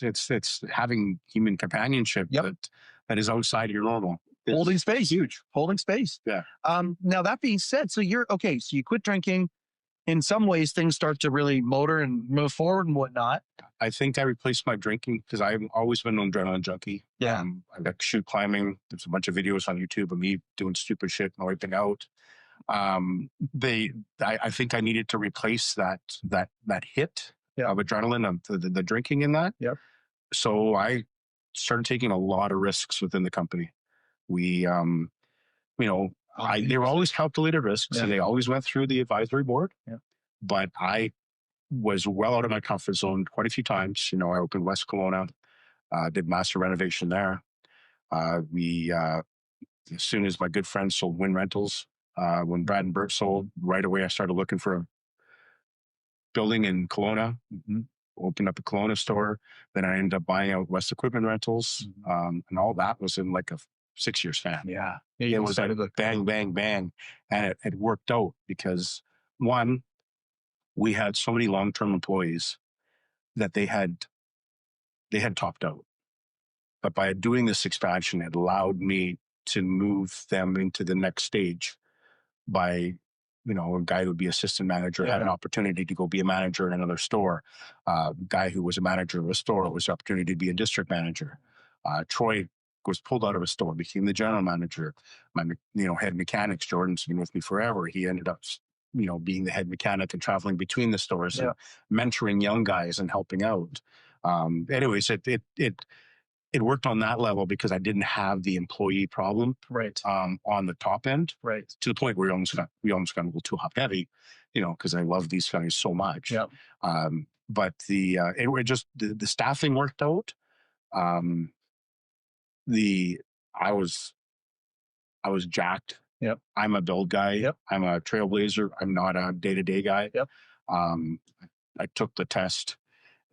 [SPEAKER 3] It's having human companionship that is outside your normal.
[SPEAKER 2] Holding space, huge. Holding space.
[SPEAKER 3] Yeah.
[SPEAKER 2] Now that being said, so you quit drinking. In some ways, things start to really motor and move forward and whatnot.
[SPEAKER 3] I think I replaced my drinking because I've always been an adrenaline junkie.
[SPEAKER 2] Yeah.
[SPEAKER 3] I've got shoot climbing. There's a bunch of videos on YouTube of me doing stupid shit and wiping out. I think I needed to replace that hit of adrenaline of the drinking in that.
[SPEAKER 2] Yep.
[SPEAKER 3] So I started taking a lot of risks within the company. We, they were always calculated risks, and they always went through the advisory board.
[SPEAKER 2] Yeah.
[SPEAKER 3] But I was well out of my comfort zone quite a few times. I opened West Kelowna, did master renovation there. As soon as my good friend sold Win Rentals, when Brad and Bert sold, right away I started looking for a building in Kelowna. Opened up a Kelowna store. Then I ended up buying out West Equipment Rentals, and all that was in like a 6 year span.
[SPEAKER 2] Yeah.
[SPEAKER 3] It was like bang, bang, bang. And it worked out because, one, we had so many long-term employees that they had topped out. But by doing this expansion, it allowed me to move them into the next stage by, a guy who would be assistant manager had an opportunity to go be a manager in another store. A guy who was a manager of a store was the opportunity to be a district manager. Troy was pulled out of a store, became the general manager. My, head mechanics, Jordan's been with me forever. He ended up, being the head mechanic and traveling between the stores and mentoring young guys and helping out. Anyways, it worked on that level because I didn't have the employee problem on the top end, to the point where we almost got a little too hop heavy, because I love these guys so much.
[SPEAKER 2] Yeah.
[SPEAKER 3] But the staffing worked out. I was jacked.
[SPEAKER 2] Yep.
[SPEAKER 3] I'm a build guy.
[SPEAKER 2] Yep.
[SPEAKER 3] I'm a trailblazer. I'm not a day-to-day guy.
[SPEAKER 2] Yep.
[SPEAKER 3] I took the test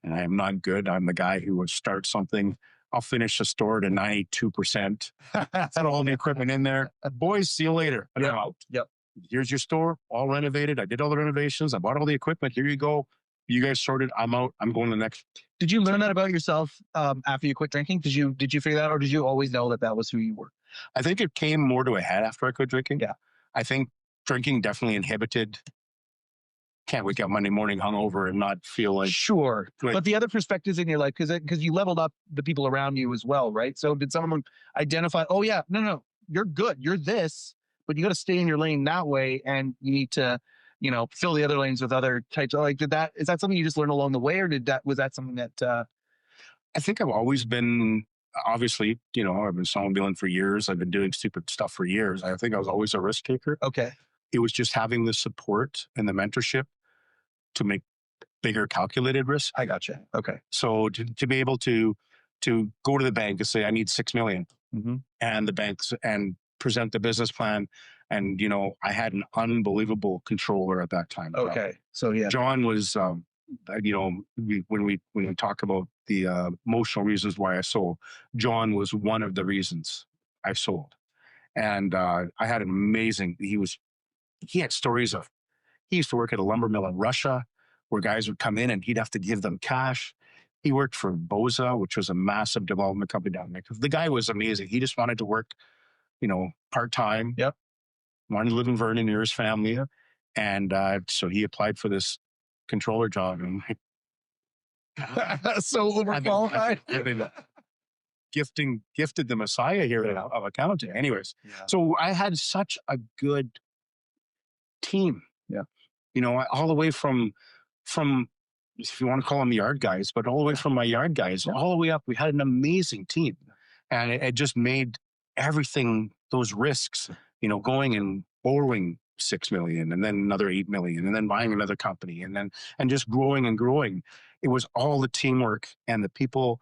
[SPEAKER 3] and I am not good. I'm the guy who would start something. I'll finish the store to 92%. Had all the equipment in there. Boys, see you later. And I'm out.
[SPEAKER 2] Yep.
[SPEAKER 3] Here's your store, all renovated. I did all the renovations. I bought all the equipment. Here you go. you guys sorted. I'm out. I'm going the next.
[SPEAKER 2] Did you learn that about yourself after you quit drinking? Did you figure that out, or did you always know that was who you were?
[SPEAKER 3] I think it came more to a head after I quit drinking.
[SPEAKER 2] Yeah.
[SPEAKER 3] I think drinking definitely inhibited. Can't wake up Monday morning hungover and not feel like.
[SPEAKER 2] Sure. But the other perspectives in your life, because you leveled up the people around you as well, right? So did someone identify, oh yeah, no, you're good. You're this, but you got to stay in your lane that way. And you need to, fill the other lanes with other types of, is that something you just learned along the way, or was that something that,
[SPEAKER 3] I think I've always been, obviously, I've been snowmobiling for years. I've been doing stupid stuff for years. I think I was always a risk taker.
[SPEAKER 2] Okay.
[SPEAKER 3] It was just having the support and the mentorship to make bigger calculated risks.
[SPEAKER 2] I gotcha. Okay.
[SPEAKER 3] So to be able to go to the bank and say, I need $6 million, and the banks and present the business plan. And, I had an unbelievable controller at that time.
[SPEAKER 2] Okay. So yeah.
[SPEAKER 3] John was, when we talk about the emotional reasons why I sold, John was one of the reasons I sold. And I had an amazing, he had stories of, he used to work at a lumber mill in Russia where guys would come in and he'd have to give them cash. He worked for Boza, which was a massive development company down there. The guy was amazing. He just wanted to work, part-time.
[SPEAKER 2] Yep.
[SPEAKER 3] Wanted to live in Vernon near his family. And so he applied for this controller job. And
[SPEAKER 2] so overqualified.
[SPEAKER 3] Gifted the Messiah here of accounting. Anyways, so I had such a good team.
[SPEAKER 2] Yeah.
[SPEAKER 3] All the way from, if you want to call them yard guys, but all the way from my yard guys, all the way up, we had an amazing team. And it just made everything, those risks, going and borrowing $6 million and then another $8 million and then buying another company and just growing and growing. It was all the teamwork and the people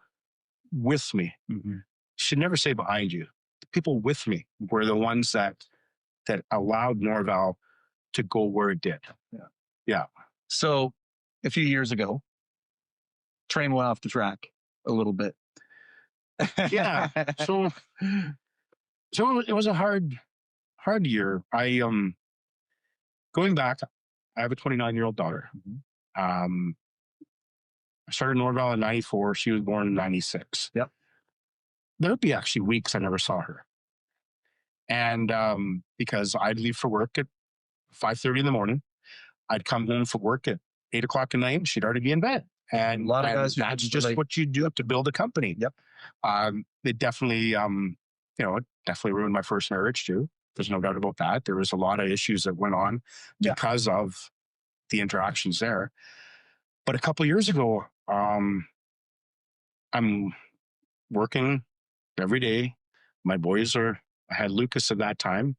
[SPEAKER 3] with me. Should never say behind you. The people with me were the ones that allowed Norval to go where it did. Yeah.
[SPEAKER 2] So a few years ago, train went off the track a little bit.
[SPEAKER 3] Yeah. So it was a hard year. I going back, I have a 29-year-old daughter. I started Norval in 94. She was born in 96.
[SPEAKER 2] Yep.
[SPEAKER 3] There would be actually weeks I never saw her. And because I'd leave for work at 5:30 in the morning, I'd come home from work at 8 o'clock at night, and she'd already be in bed. And
[SPEAKER 2] a lot of guys,
[SPEAKER 3] that's just what you do to build a company.
[SPEAKER 2] Yep.
[SPEAKER 3] It definitely, it definitely ruined my first marriage too. There's no doubt about that. There was a lot of issues that went on because of the interactions there. But a couple of years ago, I'm working every day. My boys I had Lucas at that time.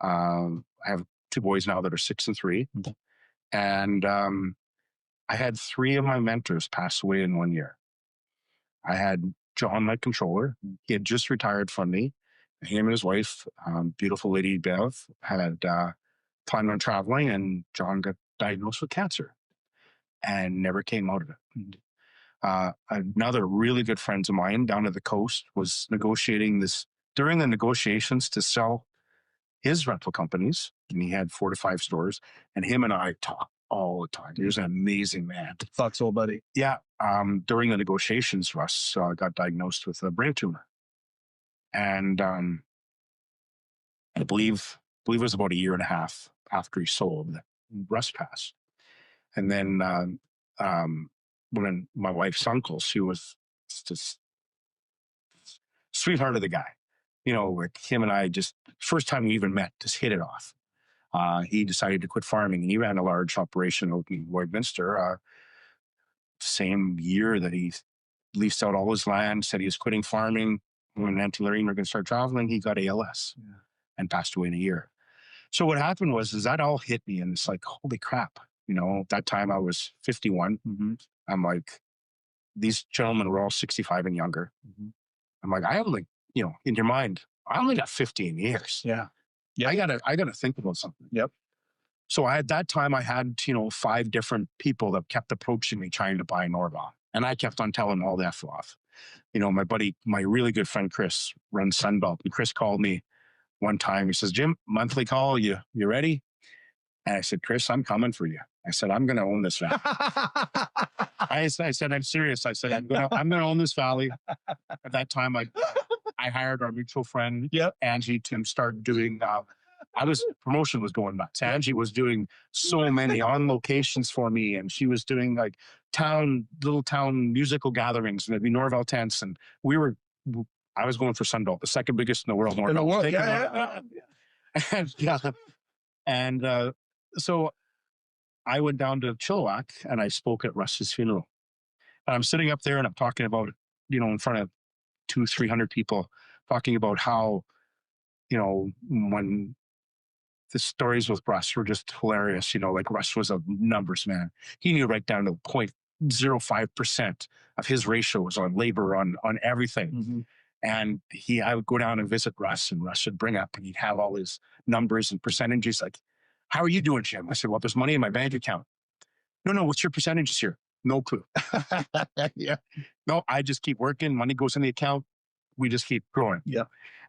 [SPEAKER 3] I have 2 boys now that are 6 and 3. And I had 3 of my mentors pass away in 1 year. I had John, my controller. He had just retired from me. Him and his wife, beautiful lady Bev, had planned on traveling, and John got diagnosed with cancer and never came out of it. Another really good friend of mine down at the coast was negotiating this during the negotiations to sell his rental companies, and he had 4 to 5 stores, and him and I talked all the time. He was an amazing man.
[SPEAKER 2] Foxhole buddy.
[SPEAKER 3] Yeah. During the negotiations, Russ got diagnosed with a brain tumor. And I believe it was about 1.5 years after he sold that Russ passed. And then when my wife's uncle, she was just sweetheart of the guy. Like him and I just, first time we even met, just hit it off. He decided to quit farming, and he ran a large operation out in Lloydminster. Same year that he leased out all his land, said he was quitting farming. When Nancy and Lorraine were going to start traveling, he got ALS and passed away in 1 year. So what happened was that all hit me, and it's like, holy crap. That time I was 51. I'm like, these gentlemen were all 65 and younger. I'm like, I only, in your mind, I only got 15 years.
[SPEAKER 2] Yeah.
[SPEAKER 3] I gotta think about something.
[SPEAKER 2] Yep.
[SPEAKER 3] So at that time I had, 5 different people that kept approaching me trying to buy Norval. And I kept on telling them all the F off. My buddy, my really good friend, Chris, runs Sunbelt. And Chris called me one time. He says, Jim, monthly call, you ready? And I said, Chris, I'm coming for you. I said, I'm going to own this valley. I said, I'm serious. I said, I'm going to own this valley. At that time, I hired our mutual friend, Angie, to start doing, promotion was going nuts. Angie was doing so many on locations for me. And she was doing like little town musical gatherings, and there'd be Norvell tents. And I was going for Sunbelt, the second biggest in the world.
[SPEAKER 2] In the world,
[SPEAKER 3] And so I went down to Chilliwack and I spoke at Russ's funeral. And I'm sitting up there and I'm talking about, in front of 200-300 people, talking about how, when the stories with Russ were just hilarious. Like Russ was a numbers man. He knew right down to 0.05% of his ratios on labor, on everything.
[SPEAKER 2] Mm-hmm.
[SPEAKER 3] And I would go down and visit Russ, and Russ would bring up, and he'd have all his numbers and percentages. Like, how are you doing, Jim? I said, well, there's money in my bank account. No, what's your percentages here? No clue.
[SPEAKER 2] Yeah.
[SPEAKER 3] No, I just keep working. Money goes in the account. We just keep growing.
[SPEAKER 2] Yeah.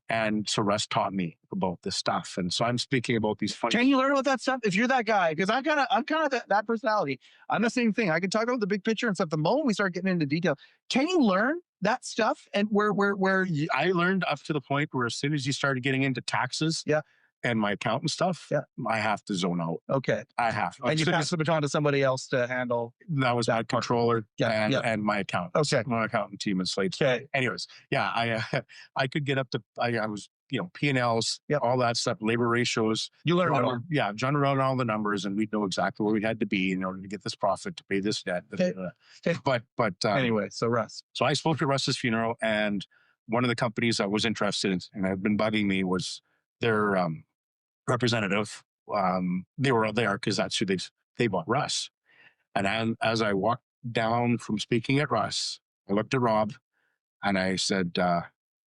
[SPEAKER 3] And so Russ taught me about this stuff. And so I'm speaking about these funny.
[SPEAKER 2] Can you learn about that stuff if you're that guy? Because I'm kind of that personality. I'm the same thing. I can talk about the big picture and stuff. The moment we start getting into detail, can you learn that stuff? And where
[SPEAKER 3] I learned up to the point where as soon as you started getting into taxes, and my accountant stuff, I have to zone out.
[SPEAKER 2] Okay.
[SPEAKER 3] I have.
[SPEAKER 2] And you pass the baton to somebody else to handle.
[SPEAKER 3] That was my controller and my accountant.
[SPEAKER 2] Okay.
[SPEAKER 3] My accountant team in Slate.
[SPEAKER 2] Okay.
[SPEAKER 3] Anyways, I could get up to, I was, P&Ls, all that stuff, labor ratios.
[SPEAKER 2] You learned it all.
[SPEAKER 3] Yeah. John wrote all the numbers and we'd know exactly where we had to be in order to get this profit, to pay this debt.
[SPEAKER 2] Okay.
[SPEAKER 3] But
[SPEAKER 2] anyway, so Russ.
[SPEAKER 3] So I spoke at Russ's funeral, and one of the companies I was interested in and had been bugging me was their, representative. They were there because that's who they bought Russ. And as I walked down from speaking at Russ, I looked at Rob and I said,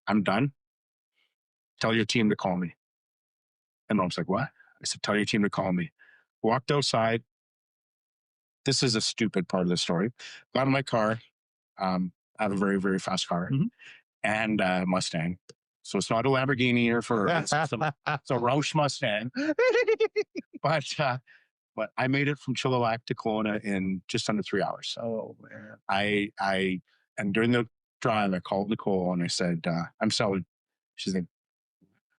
[SPEAKER 3] I'm done. Tell your team to call me. And Rob's like, what? I said, tell your team to call me. Walked outside. This is a stupid part of the story. Got in my car. I have a very, very fast car, and a Mustang. So it's not a Lamborghini or Ferrari. It's a Roush Mustang. But I made it from Chilliwack to Kelowna in just under 3 hours.
[SPEAKER 2] Oh, man.
[SPEAKER 3] And during the drive, I called Nicole and I said, I'm selling. She's like,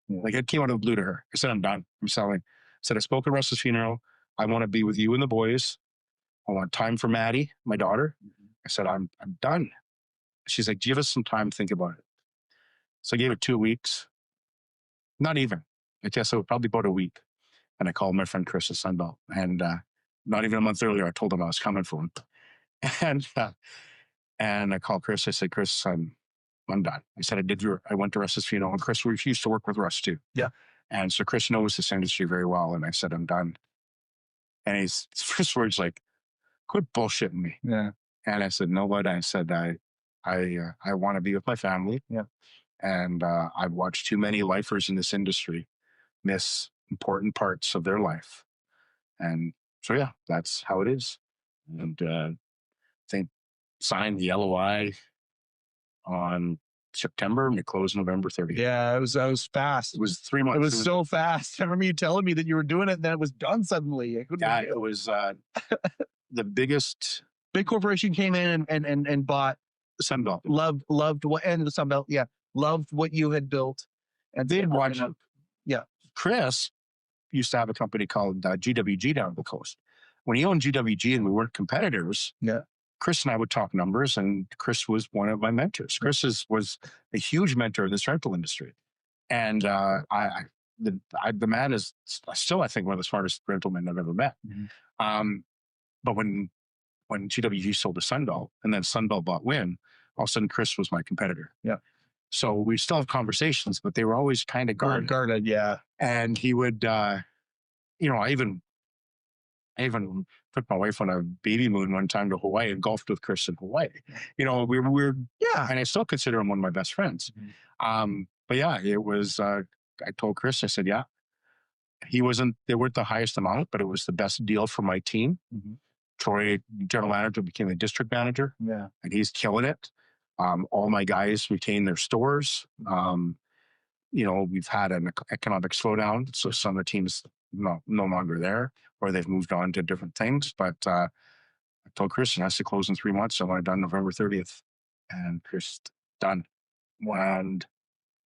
[SPEAKER 3] it came out of the blue to her. I said, I'm done. I'm selling. I said, I spoke at Russ's funeral. I want to be with you and the boys. I want time for Maddie, my daughter. I said, I'm done. She's like, give us some time to think about it. So I gave it 2 weeks. Not even. I guess it was probably about a week. And I called my friend Chris at Sunbelt. And not even a month earlier, I told him I was coming for him. And I called Chris. I said, Chris, I'm done. I said, I went to Russ's funeral. And Chris refused to work with Russ too.
[SPEAKER 2] Yeah.
[SPEAKER 3] And so Chris knows this industry very well. And I said, I'm done. And his first words like, quit bullshitting me.
[SPEAKER 2] Yeah.
[SPEAKER 3] And I said, no, what? I said, I want to be with my family.
[SPEAKER 2] Yeah.
[SPEAKER 3] And I've watched too many lifers in this industry miss important parts of their life. And so, that's how it is. And I think signed the LOI on September and it closed November 30th.
[SPEAKER 2] Yeah, it was fast.
[SPEAKER 3] It was 3 months.
[SPEAKER 2] It was so fast. I remember you telling me that you were doing it and then it was done suddenly.
[SPEAKER 3] It was the biggest.
[SPEAKER 2] Big corporation came in and bought
[SPEAKER 3] Sunbelt.
[SPEAKER 2] Loved what, and the Sunbelt, loved what you had built. And
[SPEAKER 3] they'd watch.
[SPEAKER 2] Yeah.
[SPEAKER 3] Chris used to have a company called GWG down the coast. When he owned GWG and we weren't competitors, Chris and I would talk numbers, and Chris was one of my mentors. Chris was a huge mentor in this rental industry. And the man is still, I think, one of the smartest rental men I've ever met. Mm-hmm. But when GWG sold to Sunbelt and then Sunbelt bought Win, all of a sudden Chris was my competitor.
[SPEAKER 2] Yeah.
[SPEAKER 3] So we still have conversations, but they were always kind of guarded.
[SPEAKER 2] Yeah.
[SPEAKER 3] And he would, I even took my wife on a baby moon one time to Hawaii and golfed with Chris in Hawaii. We were and I still consider him one of my best friends. Mm-hmm. But it was, I told Chris, I said, they weren't the highest amount, but it was the best deal for my team. Mm-hmm. Troy, general manager, became a district manager. Yeah. And he's killing it. All my guys retain their stores. We've had an economic slowdown. So some of the teams no longer there, or they've moved on to different things. But I told Chris it has to close in 3 months. I want it done November 30th. And Chris, done. And it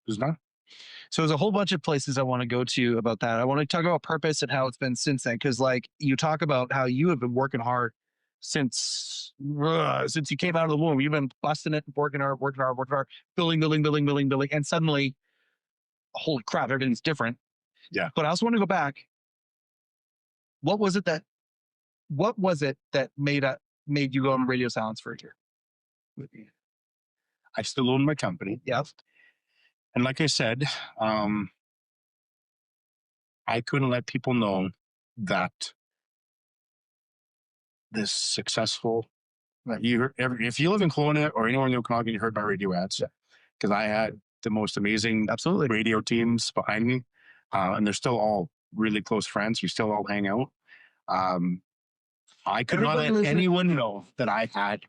[SPEAKER 3] was done.
[SPEAKER 2] So there's a whole bunch of places I want to go to about that. I want to talk about purpose and how it's been since then. Because like you talk about how you have been working hard since you came out of the womb. You've been busting it, working hard, building. And suddenly, holy crap, everything's different.
[SPEAKER 3] Yeah.
[SPEAKER 2] But I also want to go back. What was it that made you go on radio silence for a year?
[SPEAKER 3] I still own my company.
[SPEAKER 2] Yeah.
[SPEAKER 3] And like I said, I couldn't let people know that this successful, if you live in Kelowna or anywhere in the Okanagan, you heard my radio ads. Because I had the most amazing radio teams behind me. And they're still all really close friends. We still all hang out. I could not let anyone know that I had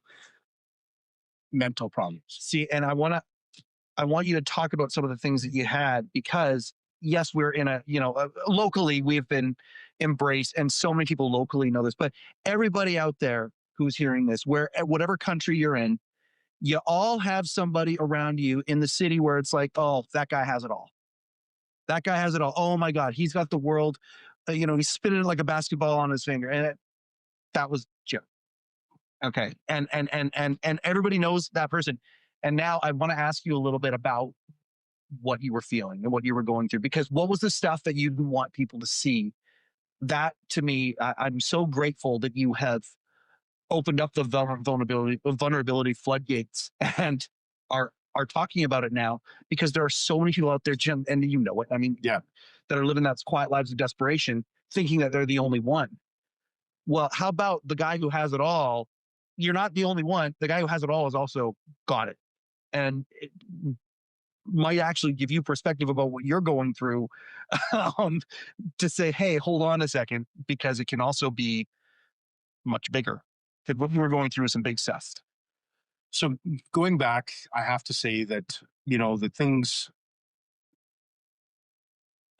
[SPEAKER 3] mental problems.
[SPEAKER 2] See, and I want you to talk about some of the things that you had, because yes, we're in locally we've been embraced, and so many people locally know this, but everybody out there who's hearing this, whatever country you're in, you all have somebody around you in the city where it's like, oh, that guy has it all. That guy has it all. Oh my God, he's got the world. He's spinning it like a basketball on his finger, and that was Jim. Okay, and everybody knows that person. And now I want to ask you a little bit about what you were feeling and what you were going through, because what was the stuff that you didn't want people to see? That to me, I'm so grateful that you have opened up the vulnerability floodgates and are talking about it now, because there are so many people out there, Jim, and you know it. I mean,
[SPEAKER 3] yeah,
[SPEAKER 2] that are living that quiet lives of desperation, thinking that they're the only one. Well, how about the guy who has it all? You're not the only one. The guy who has it all has also got it. And it might actually give you perspective about what you're going through, to say, hey, hold on a second, because it can also be much bigger. Because what we were going through is some big stuff.
[SPEAKER 3] So going back, I have to say that, the things,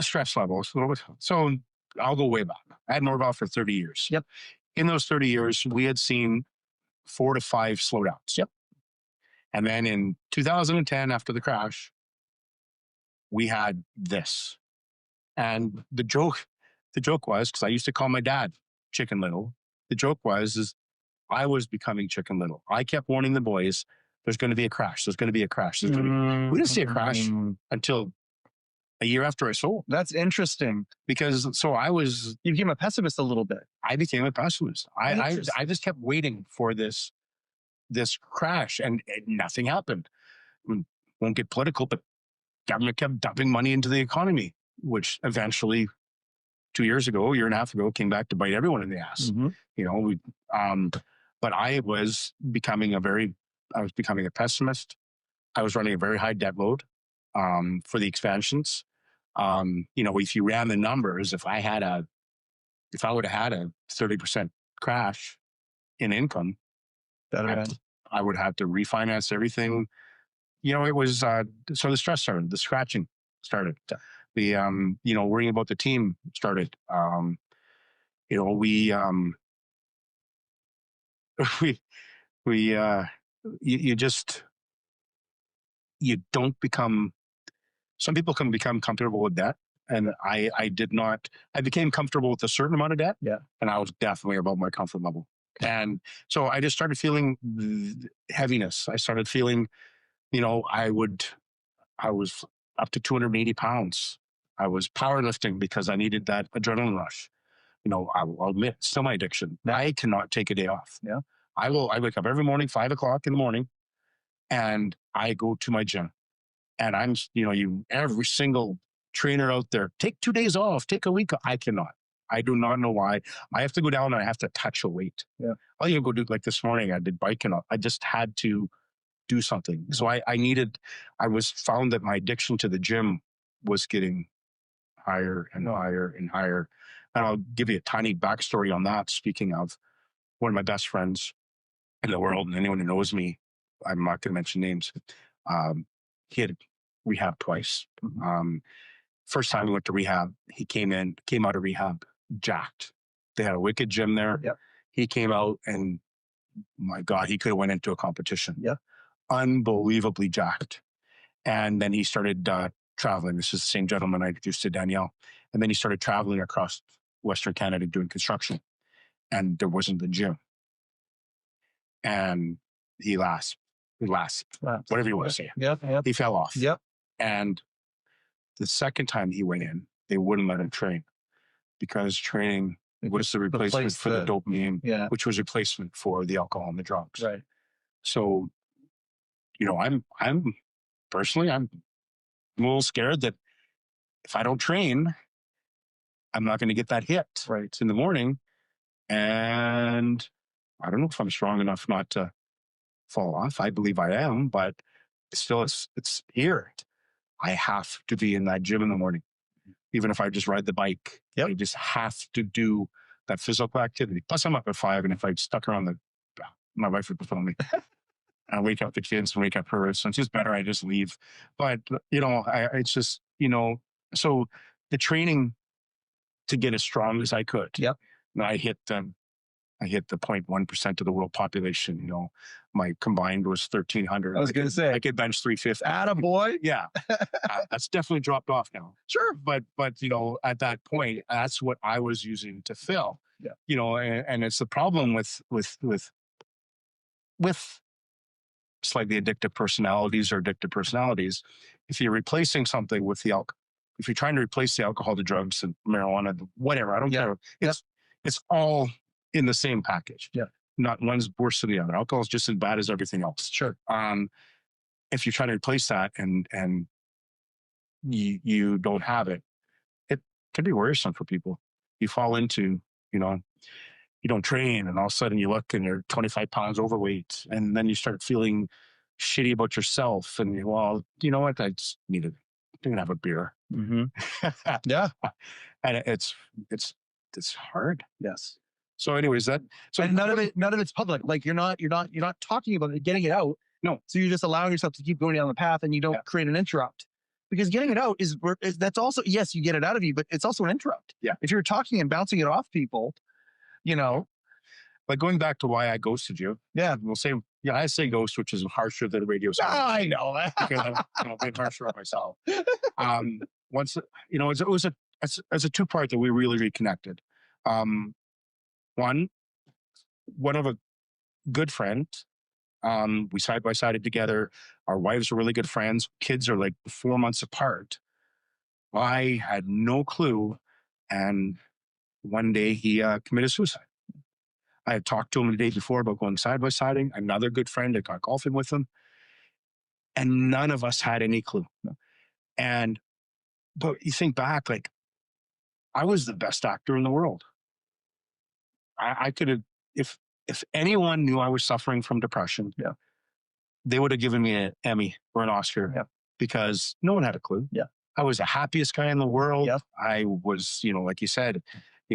[SPEAKER 3] stress levels. So I'll go way back. I had Norval for 30 years.
[SPEAKER 2] Yep.
[SPEAKER 3] In those 30 years, we had seen 4 to 5 slowdowns.
[SPEAKER 2] Yep.
[SPEAKER 3] And then in 2010, after the crash, we had this. And the joke was, because I used to call my dad Chicken Little, the joke was I was becoming Chicken Little. I kept warning the boys, there's going to be a crash. There's going to be a crash. We didn't see a crash until a year after I sold.
[SPEAKER 2] That's interesting.
[SPEAKER 3] Because
[SPEAKER 2] you became a pessimist a little bit.
[SPEAKER 3] I became a pessimist. I just kept waiting for this crash, and nothing happened. Won't get political, but government kept dumping money into the economy, which eventually 2 years ago, year and a half ago, came back to bite everyone in the ass.
[SPEAKER 2] Mm-hmm.
[SPEAKER 3] But I was becoming a pessimist. I was running a very high debt load for the expansions. If you ran the numbers, if I would have had a 30% crash in income, I would have to refinance everything. It was, so the stress started, the scratching started, the, worrying about the team started. You don't become, some people can become comfortable with debt. And I did not. I became comfortable with a certain amount of debt.
[SPEAKER 2] Yeah. And
[SPEAKER 3] I was definitely above my comfort level. And so I just started feeling heaviness. I started feeling, I was up to 280 pounds. I was powerlifting because I needed that adrenaline rush. I'll admit, it's still my addiction. Yeah. I cannot take a day off.
[SPEAKER 2] Yeah.
[SPEAKER 3] I wake up every morning, 5 o'clock in the morning, and I go to my gym. And I'm, every single trainer out there, take 2 days off, take a week off. I cannot. I do not know why. I have to go down and I have to touch a weight.
[SPEAKER 2] Yeah.
[SPEAKER 3] I'll even go do, like this morning, I did biking. I just had to do something. So I found that my addiction to the gym was getting higher and higher and higher. And I'll give you a tiny backstory on that. Speaking of one of my best friends in the world, and anyone who knows me, I'm not going to mention names. He had rehab twice. First time we went to rehab, he came out of rehab jacked. They had a wicked gym there.
[SPEAKER 2] Yep.
[SPEAKER 3] He came out and my God, he could have went into a competition.
[SPEAKER 2] Yeah.
[SPEAKER 3] Unbelievably jacked. And then he started traveling. This is the same gentleman I introduced to Danielle. And then he started traveling across Western Canada doing construction. And there wasn't the gym. And he last, whatever you want to say.
[SPEAKER 2] Yep.
[SPEAKER 3] He fell off.
[SPEAKER 2] Yep.
[SPEAKER 3] And the second time he went in, they wouldn't let him train because training was the replacement for the dopamine, which was replacement for the alcohol and the drugs.
[SPEAKER 2] Right.
[SPEAKER 3] So, I'm personally, I'm a little scared that if I don't train, I'm not going to get that hit in the morning. And I don't know if I'm strong enough not to fall off. I believe I am, but still it's here. I have to be in that gym in the morning. Even if I just ride the bike, I just have to do that physical activity. Plus I'm up at 5, and if I stuck around my wife would film me. I wake up the kids and wake up her. So it's just better I just leave. But, it's just, so the training to get as strong as I could.
[SPEAKER 2] Yep.
[SPEAKER 3] And I hit the 0.1% of the world population. My combined was 1,300.
[SPEAKER 2] I was going to say.
[SPEAKER 3] I could bench 350.
[SPEAKER 2] Attaboy.
[SPEAKER 3] Yeah. That's definitely dropped off now.
[SPEAKER 2] Sure.
[SPEAKER 3] But at that point, that's what I was using to fill.
[SPEAKER 2] Yeah.
[SPEAKER 3] And it's the problem with slightly addictive personalities or addictive personalities. If you're replacing something with if you're trying to replace the alcohol, the drugs, and marijuana, whatever, I don't care. It's all in the same package.
[SPEAKER 2] Yeah.
[SPEAKER 3] Not one's worse than the other. Alcohol is just as bad as everything else.
[SPEAKER 2] Sure.
[SPEAKER 3] If you're trying to replace that and you don't have it, it can be worrisome for people. You fall into, you don't train, and all of a sudden you look and you're 25 pounds overweight, and then you start feeling shitty about yourself. And you know what? I just need to have a beer.
[SPEAKER 2] Mm-hmm. Yeah.
[SPEAKER 3] And it's hard.
[SPEAKER 2] Yes.
[SPEAKER 3] So anyways, and
[SPEAKER 2] none of it's public. Like you're not talking about it, getting it out.
[SPEAKER 3] No.
[SPEAKER 2] So you're just allowing yourself to keep going down the path, and you don't create an interrupt, because getting it out is that's also, yes, you get it out of you, but it's also an interrupt.
[SPEAKER 3] Yeah.
[SPEAKER 2] If you're talking and bouncing it off people,
[SPEAKER 3] like going back to why I ghosted you.
[SPEAKER 2] Yeah.
[SPEAKER 3] We'll say, I say ghost, which is harsher than radio sound.
[SPEAKER 2] I know that.
[SPEAKER 3] Because I'm being harsher on myself. Once, it was a two-part that we really reconnected. One of a good friend. We side by sided together. Our wives are really good friends. Kids are like 4 months apart. I had no clue. And one day he committed suicide. I had talked to him the day before about going side by siding. Another good friend had got golfing with him. And none of us had any clue. But you think back, like, I was the best actor in the world. I could have, if anyone knew I was suffering from depression, they would have given me an Emmy or an Oscar because no one had a clue.
[SPEAKER 2] Yeah.
[SPEAKER 3] I was the happiest guy in the world.
[SPEAKER 2] Yep.
[SPEAKER 3] I was, like you said,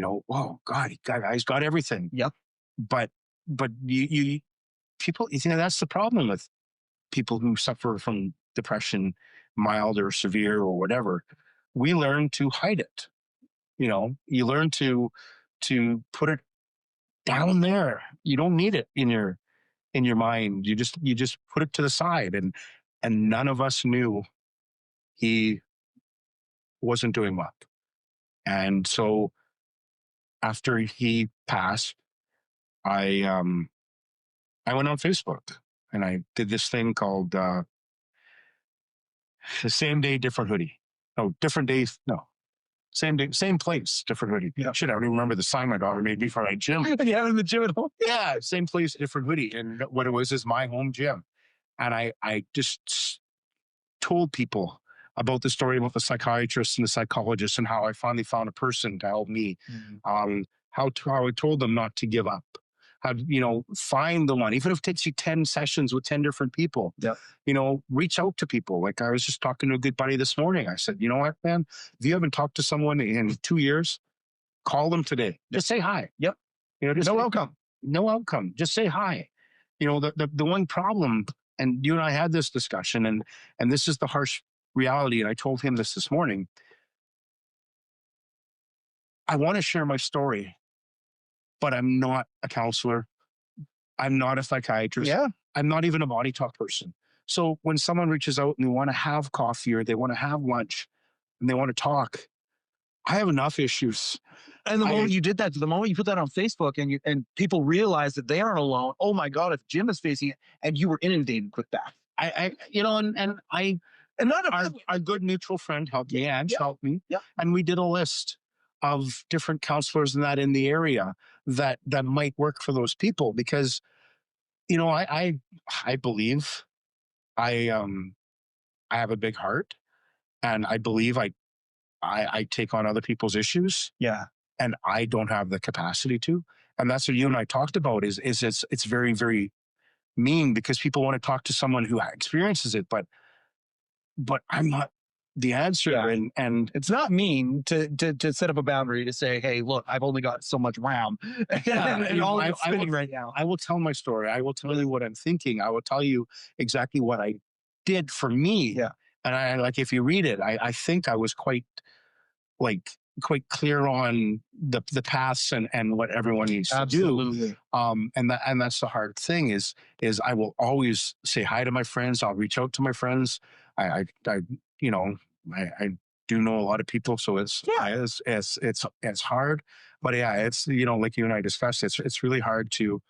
[SPEAKER 3] oh God, he's got everything.
[SPEAKER 2] Yep.
[SPEAKER 3] But you people, that's the problem with people who suffer from depression, mild or severe or whatever. We learn to hide it. You learn to put it down there. You don't need it in your mind. You just put it to the side. And none of us knew he wasn't doing well. And so after he passed, I went on Facebook and I did this thing called the same day, different hoodie. Oh, different days. No. Same day, same place, different hoodie.
[SPEAKER 2] Yeah.
[SPEAKER 3] Shit, I don't even remember the sign my daughter made me for my gym.
[SPEAKER 2] Yeah, in the gym at home.
[SPEAKER 3] Yeah, same place, different hoodie. And what it was is my home gym. And I just told people about the story about the psychiatrist and the psychologist and how I finally found a person to help me. Mm-hmm. How I told them not to give up. How, find the one, even if it takes you 10 sessions with 10 different people, reach out to people. Like I was just talking to a good buddy this morning. I said, you know what, man, if you haven't talked to someone in 2 years, call them today. Just say hi.
[SPEAKER 2] Yep.
[SPEAKER 3] Just
[SPEAKER 2] no outcome.
[SPEAKER 3] No outcome. Just say hi. The one problem, and you and I had this discussion, and this is the harsh reality. And I told him this morning. I want to share my story, but I'm not a counselor. I'm not a psychiatrist.
[SPEAKER 2] Yeah.
[SPEAKER 3] I'm not even a body talk person. So when someone reaches out and they want to have coffee or they want to have lunch and they want to talk, I have enough issues.
[SPEAKER 2] And the moment you did that, the moment you put that on Facebook and people realize that they aren't alone, oh my God, if Jim is facing it, and you were inundated with that.
[SPEAKER 3] Our good mutual friend helped me, and helped me.
[SPEAKER 2] Yeah.
[SPEAKER 3] And we did a list of different counselors in the area that might work for those people, because, I believe I have a big heart, and I believe I take on other people's issues.
[SPEAKER 2] Yeah.
[SPEAKER 3] And I don't have the capacity to. And that's what you and I talked about is it's very, very mean, because people want to talk to someone who experiences it, but I'm not the answer.
[SPEAKER 2] Yeah.
[SPEAKER 3] And
[SPEAKER 2] it's not mean to set up a boundary to say, hey, look, I've only got so much RAM. And all it's spinning right now.
[SPEAKER 3] I will tell my story. I will tell you what I'm thinking. I will tell you exactly what I did for me.
[SPEAKER 2] Yeah.
[SPEAKER 3] And if you read it, I think I was quite clear on the paths and what everyone needs to do. And that's the hard thing is I will always say hi to my friends. I'll reach out to my friends. I do know a lot of people, so it's hard, but it's, like you and I discussed, it's really hard to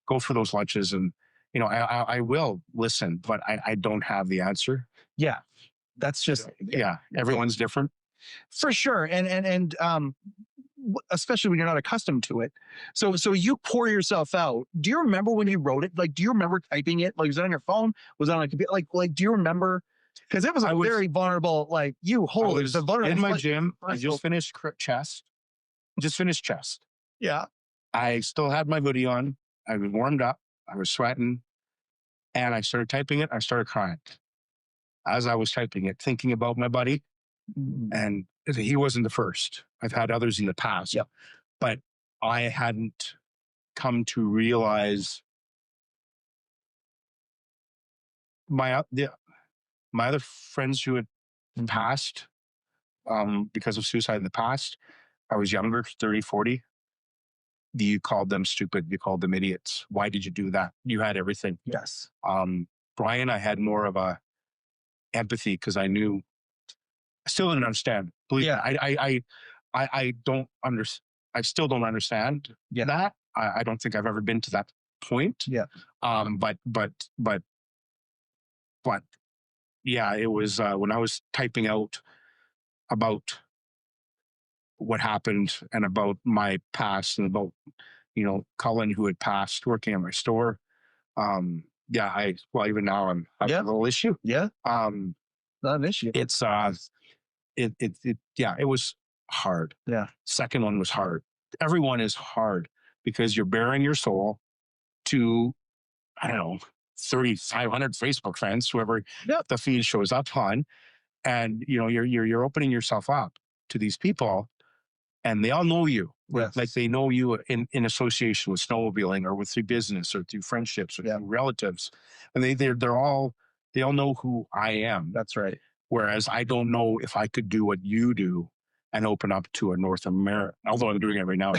[SPEAKER 3] go for those lunches, and, I will listen, but I don't have the answer.
[SPEAKER 2] Yeah. That's just,
[SPEAKER 3] everyone's different.
[SPEAKER 2] For sure. And especially when you're not accustomed to it. So you pour yourself out. Do you remember when you wrote it? Like, do you remember typing it? Like, was it on your phone? Was it on a computer? Like, do you remember? Because it was very vulnerable, like you hold it.
[SPEAKER 3] In my gym, I just finished chest.
[SPEAKER 2] Yeah.
[SPEAKER 3] I still had my hoodie on. I was warmed up. I was sweating. And I started typing it. I started crying as I was typing it, thinking about my buddy. And he wasn't the first. I've had others in the past, but I hadn't come to realize my other friends who had passed because of suicide in the past. I was younger, 30, 40. You called them stupid. You called them idiots. Why did you do that? You had everything.
[SPEAKER 2] Yes.
[SPEAKER 3] Brian, I had more of a empathy, because I knew. I still didn't understand. Believe me, I don't understand. I still don't understand that. I don't think I've ever been to that point.
[SPEAKER 2] Yeah.
[SPEAKER 3] But yeah, it was when I was typing out about what happened and about my past and about, Cullen, who had passed working at my store. Even now I'm having a little issue.
[SPEAKER 2] Yeah. Not an issue.
[SPEAKER 3] It's it was hard.
[SPEAKER 2] Yeah.
[SPEAKER 3] Second one was hard. Everyone is hard, because you're bearing your soul to, 3,500 Facebook friends, whoever the feed shows up on, and you're opening yourself up to these people, and they all know you.
[SPEAKER 2] Yes.
[SPEAKER 3] Like, they know you in association with snowmobiling or with through business or through friendships or through relatives, and they all know who I am.
[SPEAKER 2] That's right.
[SPEAKER 3] Whereas I don't know if I could do what you do and open up to a North America, although I'm doing it right now.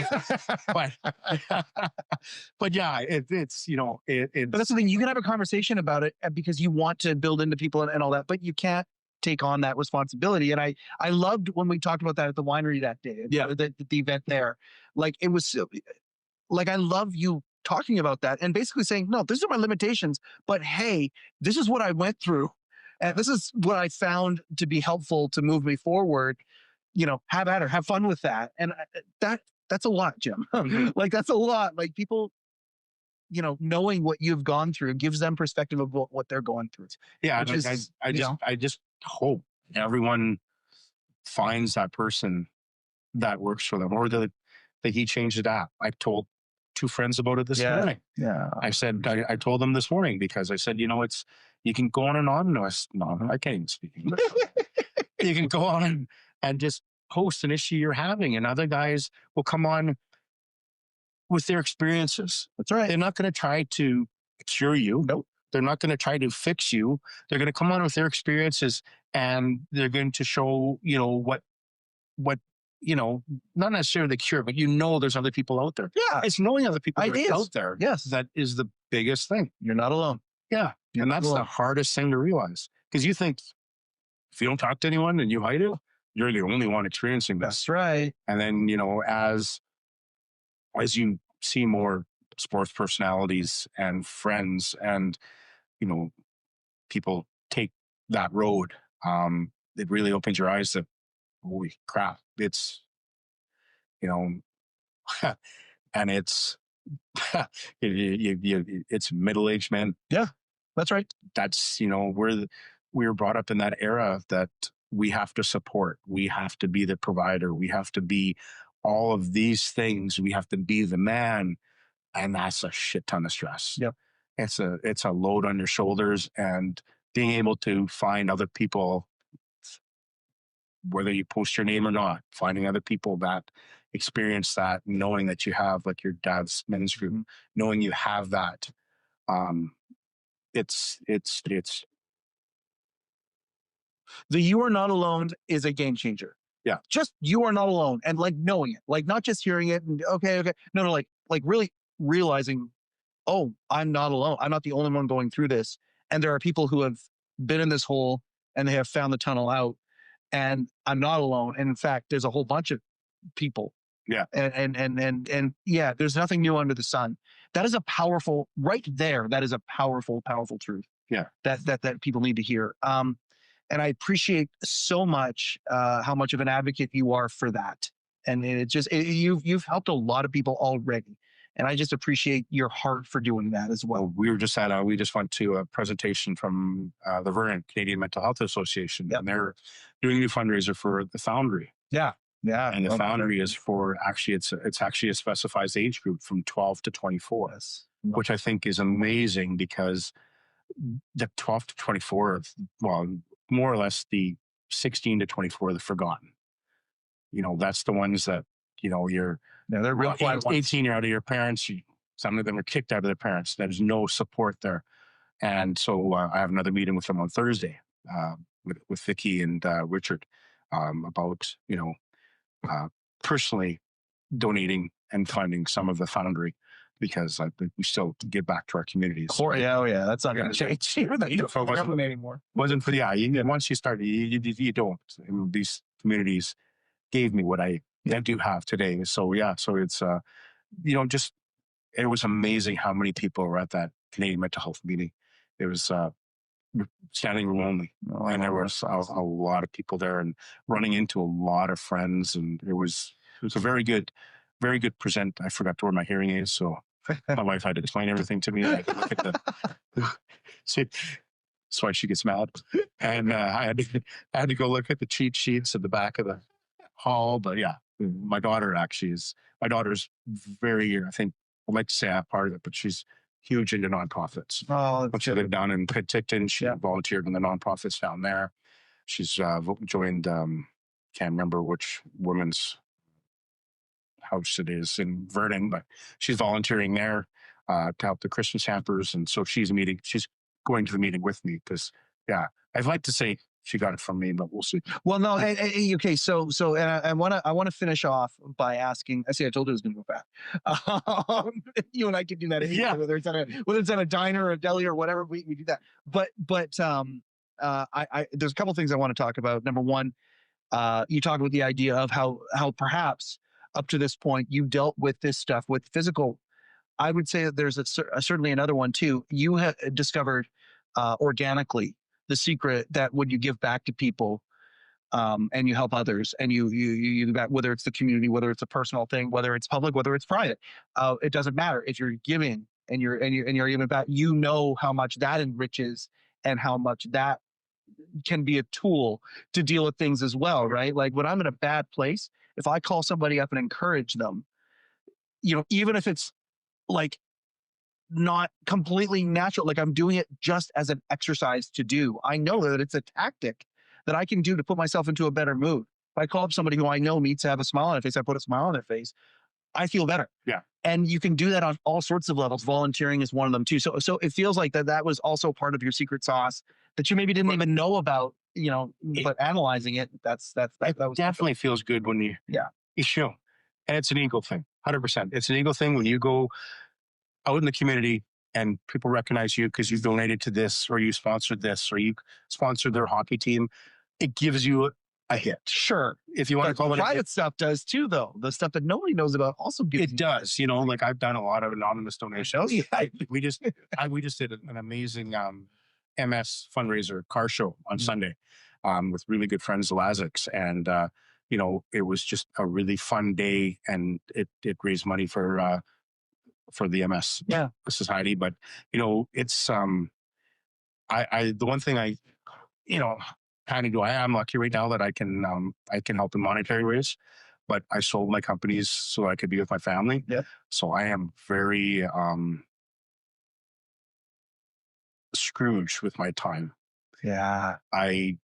[SPEAKER 3] but yeah, it's.
[SPEAKER 2] But that's the thing. You can have a conversation about it because you want to build into people and all that, but you can't take on that responsibility. And I loved when we talked about that at the winery that day.
[SPEAKER 3] Yeah.
[SPEAKER 2] The event there. Like, it was like, I love you talking about that and basically saying, no, these are my limitations, but hey, this is what I went through. And this is what I found to be helpful to move me forward. Have at her, have fun with that. And that's a lot, Jim. Like, that's a lot. Like, people, knowing what you've gone through gives them perspective of what they're going through.
[SPEAKER 3] Yeah. I just hope everyone finds that person that works for them, or that he changed it up. I told 2 friends about it this morning.
[SPEAKER 2] Yeah.
[SPEAKER 3] I told them this morning, because I said, you can go on and on. No, I can't even speak English. You can go on and just post an issue you're having, and other guys will come on with their experiences.
[SPEAKER 2] That's right.
[SPEAKER 3] They're not going to try to cure you.
[SPEAKER 2] Nope.
[SPEAKER 3] They're not going to try to fix you. They're going to come on with their experiences, and they're going to show, what you know, not necessarily the cure, but you know, there's other people out there.
[SPEAKER 2] Yeah.
[SPEAKER 3] It's knowing other people that are out there.
[SPEAKER 2] Yes.
[SPEAKER 3] That is the biggest thing.
[SPEAKER 2] You're not alone.
[SPEAKER 3] Yeah.
[SPEAKER 2] You're
[SPEAKER 3] and that's
[SPEAKER 2] not
[SPEAKER 3] the
[SPEAKER 2] alone.
[SPEAKER 3] hardest thing to realize, because you think if you don't talk to anyone and you hide it, you're the only one experiencing this.
[SPEAKER 2] That's right.
[SPEAKER 3] And then, you know, as you see more sports personalities and friends and, you know, people take that road, it really opens your eyes that, holy crap, it's, you know, and it's, it's middle-aged men.
[SPEAKER 2] Yeah, that's right.
[SPEAKER 3] That's, you know, we were brought up in that era that we have to support, we have to be the provider, we have to be all of these things, we have to be the man. And that's a shit ton of stress.
[SPEAKER 2] Yep.
[SPEAKER 3] It's a load on your shoulders, and being able to find other people, whether you post your name or not, finding other people that experience that, knowing that you have, like your dad's men's group, knowing you have that, it's
[SPEAKER 2] the you are not alone is a game changer.
[SPEAKER 3] Yeah.
[SPEAKER 2] Just you are not alone, and like knowing it, like not just hearing it and okay. No, like really realizing, oh, I'm not alone. I'm not the only one going through this. And there are people who have been in this hole and they have found the tunnel out, and I'm not alone. And in fact, there's a whole bunch of people.
[SPEAKER 3] Yeah.
[SPEAKER 2] And yeah, there's nothing new under the sun. That is a powerful, right there. That is a powerful, powerful truth.
[SPEAKER 3] Yeah.
[SPEAKER 2] That people need to hear. And I appreciate so much how much of an advocate you are for that. And you've helped a lot of people already. And I just appreciate your heart for doing that as well.
[SPEAKER 3] We just went to a presentation from the Vernon Canadian Mental Health Association, and they're doing a new fundraiser for the Foundry.
[SPEAKER 2] Yeah. Yeah.
[SPEAKER 3] And the Foundry is for it's actually a specified age group from 12 to 24, which I think is amazing, because the 12 to 24, well, more or less the 16 to 24, the forgotten. You know, that's the ones that, you know,
[SPEAKER 2] they're real
[SPEAKER 3] 18, you're out of your parents. Some of them are kicked out of their parents. There's no support there. And so I have another meeting with them on Thursday with Vicky and Richard about, you know, personally donating and funding some of the Foundry, because we still give back to our communities.
[SPEAKER 2] Yeah. That's not going to change. Anymore.
[SPEAKER 3] Wasn't for once you start, you don't. And these communities gave me what I do have today. So it's you know, just it was amazing how many people were at that Canadian mental health meeting. It was standing room only, and there was a lot of people there, and running into a lot of friends, and it was a very good present. I forgot to wear my hearing aids, so my wife had to explain everything to me. I had to look at that's why she gets mad. And I had to go look at the cheat sheets at the back of the hall. But yeah, my daughter's very, I think, I'd like to say I'm part of it, but she's huge into nonprofits.
[SPEAKER 2] Oh,
[SPEAKER 3] but she lived down in Penticton. She volunteered in the nonprofits down there. She's joined, can't remember which women's house it is in Vernon, but she's volunteering there to help the Christmas hampers. And so she's going to the meeting with me, because I'd like to say she got it from me, but we'll see.
[SPEAKER 2] Well, no, okay. So, and I want to finish off by asking. I told you it was going to go fast. You and I can do that. Whether it's at a diner or a deli or whatever, we do that. But there's a couple things I want to talk about. Number one, you talk about the idea of how perhaps up to this point you dealt with this stuff with physical. I would say that there's certainly another one too. You have discovered organically the secret that when you give back to people and you help others, and you give back, whether it's the community, whether it's a personal thing, whether it's public, whether it's private, it doesn't matter. If you're giving and you're giving back, you know how much that enriches and how much that can be a tool to deal with things as well, right? Like when I'm in a bad place, if I call somebody up and encourage them, you know, even if it's like not completely natural, like I'm doing it just as an exercise to do, I know that it's a tactic that I can do to put myself into a better mood. If I call up somebody who I know needs to have a smile on their face, I put a smile on their face, I feel better.
[SPEAKER 3] Yeah.
[SPEAKER 2] And you can do that on all sorts of levels. Volunteering is one of them too. So it feels like that was also part of your secret sauce that you maybe didn't even know about but analyzing it, that was
[SPEAKER 3] definitely feels good when you show. And it's an ego thing, 100%. It's an ego thing when you go out in the community and people recognize you because you donated to this, or you sponsored this, or you sponsored their hockey team. It gives you a hit.
[SPEAKER 2] Sure.
[SPEAKER 3] If you want to call it
[SPEAKER 2] private stuff does too, though. The stuff that nobody knows about also gives
[SPEAKER 3] it does. Like I've done a lot of anonymous donations. We just did an amazing MS fundraiser car show on Sunday with really good friends, the Lazics. And, it was just a really fun day, and it raised money for the MS Society. But, it's, the one thing kind of do, I'm lucky right now that I can help in monetary ways, but I sold my companies so I could be with my family.
[SPEAKER 2] Yeah.
[SPEAKER 3] So I am very, Scrooge with my time.
[SPEAKER 2] Yeah.
[SPEAKER 3] I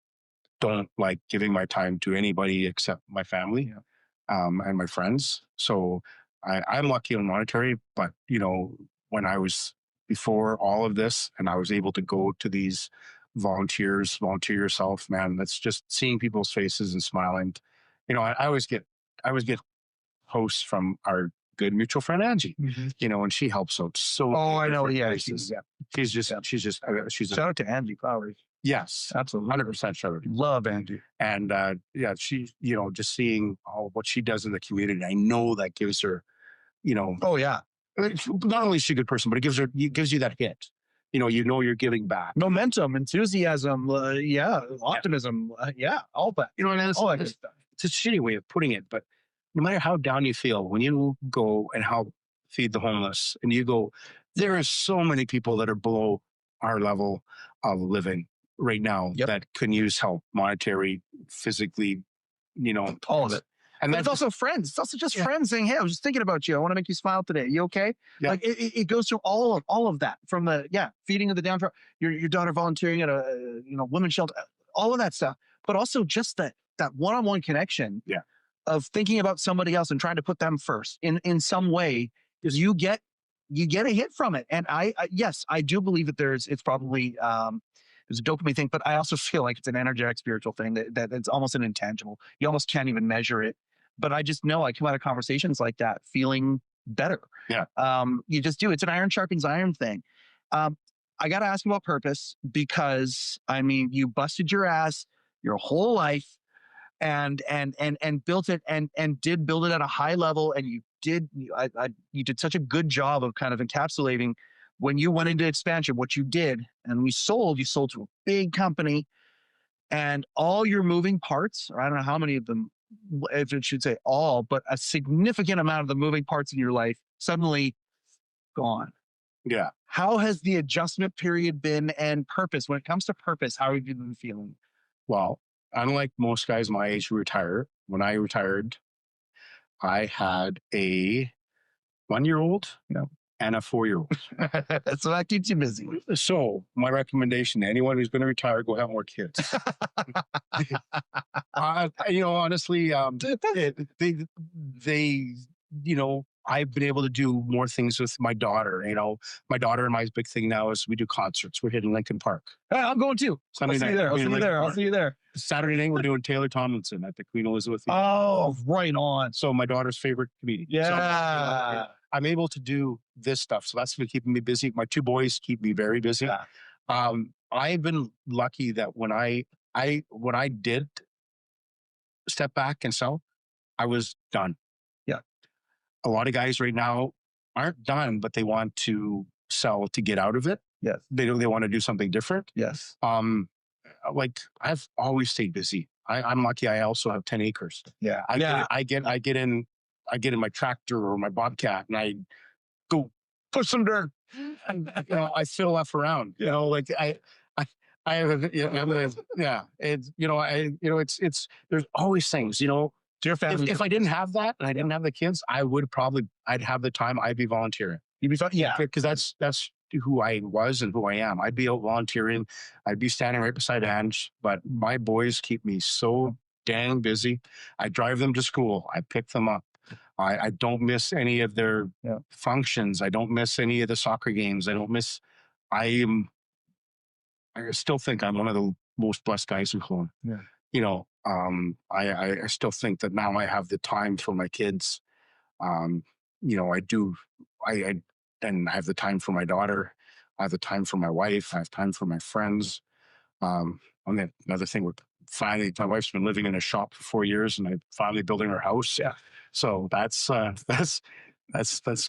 [SPEAKER 3] don't like giving my time to anybody except my family and my friends. So I'm lucky on monetary, but when I was before all of this and I was able to go to these volunteer yourself, man, that's just seeing people's faces and smiling. I always get posts from our good mutual friend Angie, and she helps out so.
[SPEAKER 2] Oh, I know. Yeah,
[SPEAKER 3] she's just
[SPEAKER 2] shout out to Angie Flowers.
[SPEAKER 3] Yes,
[SPEAKER 2] absolutely,
[SPEAKER 3] 100% shout out.
[SPEAKER 2] Love Angie,
[SPEAKER 3] and she, just seeing all what she does in the community, I know that gives her,
[SPEAKER 2] Oh yeah,
[SPEAKER 3] not only is she a good person, but it gives you that hit. You're giving back.
[SPEAKER 2] Momentum, enthusiasm, optimism, all that.
[SPEAKER 3] And it's a shitty way of putting it, but no matter how down you feel, when you go and help feed the homeless, and you go, there are so many people that are below our level of living right now that can use help, monetary, physically,
[SPEAKER 2] all of it.
[SPEAKER 3] And
[SPEAKER 2] it's also friends. It's also just friends saying, "Hey, I was just thinking about you. I want to make you smile today. You okay?" Yeah. Like it goes through all of that, from the feeding of the downtrodden, your daughter volunteering at a women's shelter, all of that stuff, but also just that one-on-one connection of thinking about somebody else and trying to put them first in some way, because you get a hit from it. And I do believe that it's probably there's a dopamine thing, but I also feel like it's an energetic spiritual thing that it's almost an intangible. You almost can't even measure it. But I just know I come out of conversations like that feeling better.
[SPEAKER 3] Yeah.
[SPEAKER 2] You just do. It's an iron sharpens iron thing. I got to ask about purpose, because you busted your ass your whole life and built it and did build it at a high level. And you did such a good job of kind of encapsulating when you went into expansion, what you did. And you sold to a big company, and all your moving parts, or I don't know how many of them, if it should say all, but a significant amount of the moving parts in your life suddenly gone.
[SPEAKER 3] Yeah.
[SPEAKER 2] How has the adjustment period been, and purpose? When it comes to purpose, how have you been feeling?
[SPEAKER 3] Well, unlike most guys my age who retire, when I retired, I had a 1-year-old and a 4-year-old.
[SPEAKER 2] So that keeps you busy.
[SPEAKER 3] So my recommendation to anyone who's going to retire, go have more kids. Honestly, I've been able to do more things with my daughter. My daughter and my big thing now is we do concerts. We're hitting Lincoln Park.
[SPEAKER 2] Hey, I'm going too.
[SPEAKER 3] Sunday night.
[SPEAKER 2] I'll see you there.
[SPEAKER 3] Saturday night, we're doing Taylor Tomlinson at the Queen Elizabeth Theater.
[SPEAKER 2] Oh, right on.
[SPEAKER 3] So my daughter's favorite comedian.
[SPEAKER 2] Yeah.
[SPEAKER 3] So, I'm able to do this stuff. So that's been keeping me busy. My 2 boys keep me very busy.
[SPEAKER 2] Yeah.
[SPEAKER 3] I've been lucky that when I did step back and sell, I was done.
[SPEAKER 2] Yeah.
[SPEAKER 3] A lot of guys right now aren't done, but they want to sell to get out of it.
[SPEAKER 2] Yes.
[SPEAKER 3] They want to do something different.
[SPEAKER 2] Yes.
[SPEAKER 3] Like I've always stayed busy. I'm lucky. I also have 10 acres.
[SPEAKER 2] Yeah.
[SPEAKER 3] I get in my tractor or my Bobcat and I go push some dirt. And, I fill up around. I have it's there's always things. To
[SPEAKER 2] your family.
[SPEAKER 3] If I didn't have that and I didn't have the kids, I'd have the time. I'd be volunteering.
[SPEAKER 2] You'd be
[SPEAKER 3] because that's who I was and who I am. I'd be out volunteering. I'd be standing right beside Ange. But my boys keep me so dang busy. I drive them to school. I pick them up. I don't miss any of their functions. I don't miss any of the soccer games. I I still think I'm one of the most blessed guys in Kelowna.
[SPEAKER 2] Yeah.
[SPEAKER 3] You know, I still think that now I have the time for my kids. You know, I do. And I have the time for my daughter. I have the time for my wife. I have time for my friends. And then another thing, we're finally, my wife's been living in a shop for 4 years, and I'm finally building her house.
[SPEAKER 2] Yeah.
[SPEAKER 3] So that's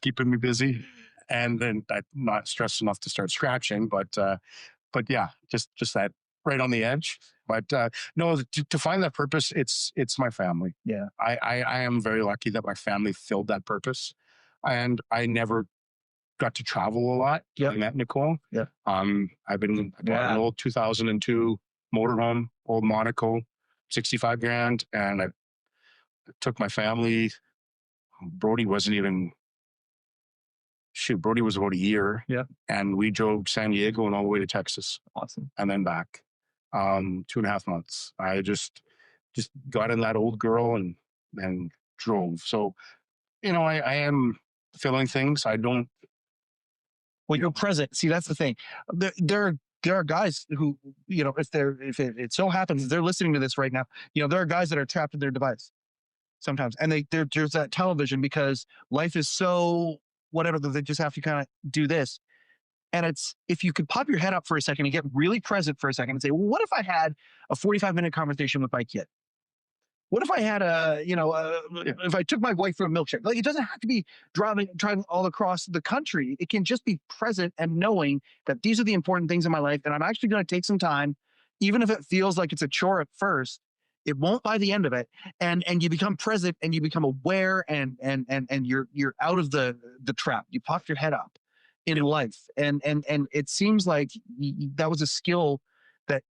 [SPEAKER 3] keeping me busy. And then I'm not stressed enough to start scratching, but yeah, just that right on the edge. But no, to find that purpose, it's my family.
[SPEAKER 2] Yeah.
[SPEAKER 3] I am very lucky that my family filled that purpose, and I never got to travel a lot.
[SPEAKER 2] Yeah.
[SPEAKER 3] I met Nicole.
[SPEAKER 2] Yeah.
[SPEAKER 3] I bought an old 2002 motorhome, old Monaco, 65 grand. And I took my family. Brody was about a year.
[SPEAKER 2] Yeah.
[SPEAKER 3] And we drove San Diego and all the way to Texas.
[SPEAKER 2] Awesome.
[SPEAKER 3] And then back, 2.5 months. I just got in that old girl and drove. So, you know, I am filling things. I don't.
[SPEAKER 2] Well, you're present. See, that's the thing. There are guys who, you know, if it so happens they're listening to this right now, you know, there are guys that are trapped in their device sometimes, and there's that television because life is so whatever that they just have to kind of do this. And it's, if you could pop your head up for a second and get really present for a second and say, well, what if I had a 45-minute conversation with my kid? What if I had if I took my wife for a milkshake? Like, it doesn't have to be driving all across the country. It can just be present and knowing that these are the important things in my life. And I'm actually going to take some time, even if it feels like it's a chore at first, it won't by the end of it. And you become present and you become aware and you're out of the trap. You pop your head up in life. And it seems like that was a skill that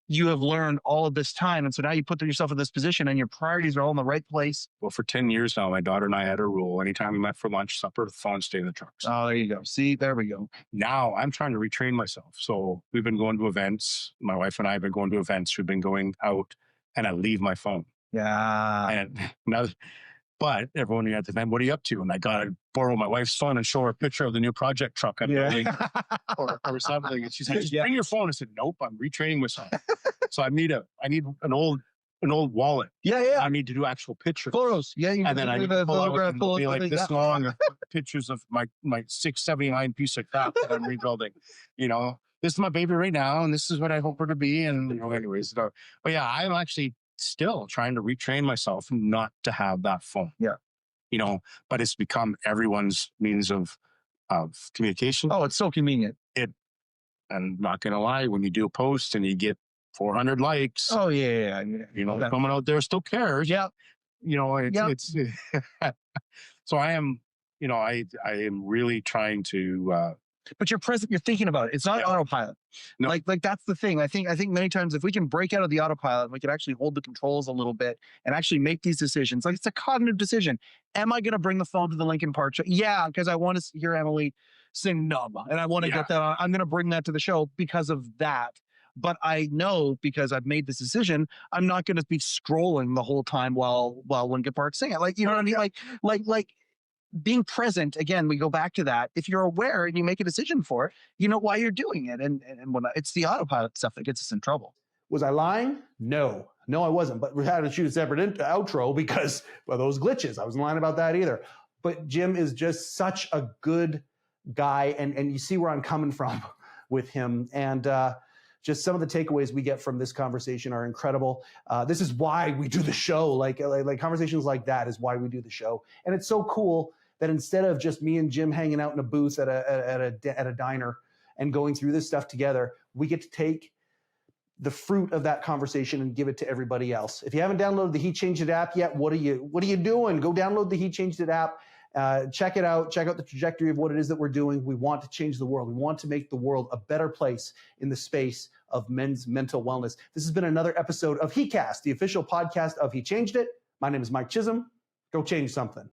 [SPEAKER 2] you have learned all of this time. And so now you put yourself in this position and your priorities are all in the right place.
[SPEAKER 3] Well, for 10 years now, my daughter and I had a rule. Anytime we met for lunch, supper, the phone stay in the trucks.
[SPEAKER 2] Oh, there you go. See, there we go.
[SPEAKER 3] Now I'm trying to retrain myself. So we've been going to events. My wife and I have been going to events. We've been going out and I leave my phone.
[SPEAKER 2] Yeah.
[SPEAKER 3] And now, but everyone at the event, what are you up to? And I got to borrow my wife's phone and show her a picture of the new project truck I'm building or something. And she said, just bring your phone. I said, nope, I'm retraining myself. So I need an old wallet.
[SPEAKER 2] Yeah.
[SPEAKER 3] I need to do actual pictures.
[SPEAKER 2] Photos. Yeah.
[SPEAKER 3] And then I need to pull out and be like this long of pictures of my 679 piece of crap that I'm rebuilding. You know, this is my baby right now, and this is what I hope her to be. And you know, anyways, but yeah, I'm actually still trying to retrain myself not to have that phone.
[SPEAKER 2] Yeah.
[SPEAKER 3] You know, but it's become everyone's means of communication.
[SPEAKER 2] Oh, it's so convenient.
[SPEAKER 3] And not going to lie, when you do a post and you get 400 likes.
[SPEAKER 2] Oh, yeah.
[SPEAKER 3] You know, someone out there still cares.
[SPEAKER 2] Yeah.
[SPEAKER 3] You know, it's so I am, you know, I am really trying to.
[SPEAKER 2] But you're present, you're thinking about it. It's not autopilot.
[SPEAKER 3] No.
[SPEAKER 2] Like that's the thing. I think many times if we can break out of the autopilot, we can actually hold the controls a little bit and actually make these decisions. Like, it's a cognitive decision. Am I going to bring the phone to the Lincoln Park show? Yeah, because I want to hear Emily sing Numb and I want to get that on. I'm going to bring that to the show because of that. But I know, because I've made this decision, I'm not going to be scrolling the whole time while Lincoln Park sing it. Like, you know what I mean? Like being present, again, we go back to that. If you're aware and you make a decision for it, you know why you're doing it. And when it's the autopilot stuff that gets us in trouble.
[SPEAKER 1] Was I lying? No, I wasn't. But we had to shoot a separate outro because of those glitches. I wasn't lying about that either. But Jim is just such a good guy. And you see where I'm coming from with him. And just some of the takeaways we get from this conversation are incredible. This is why we do the show. Like conversations like that is why we do the show. And it's so cool that instead of just me and Jim hanging out in a booth at a diner and going through this stuff together, we get to take the fruit of that conversation and give it to everybody else. If you haven't downloaded the He Changed It app yet, what are you doing? Go download the He Changed It app. Check it out. Check out the trajectory of what it is that we're doing. We want to change the world. We want to make the world a better place in the space of men's mental wellness. This has been another episode of heCast, the official podcast of He Changed It. My name is Mike Chisholm. Go change something.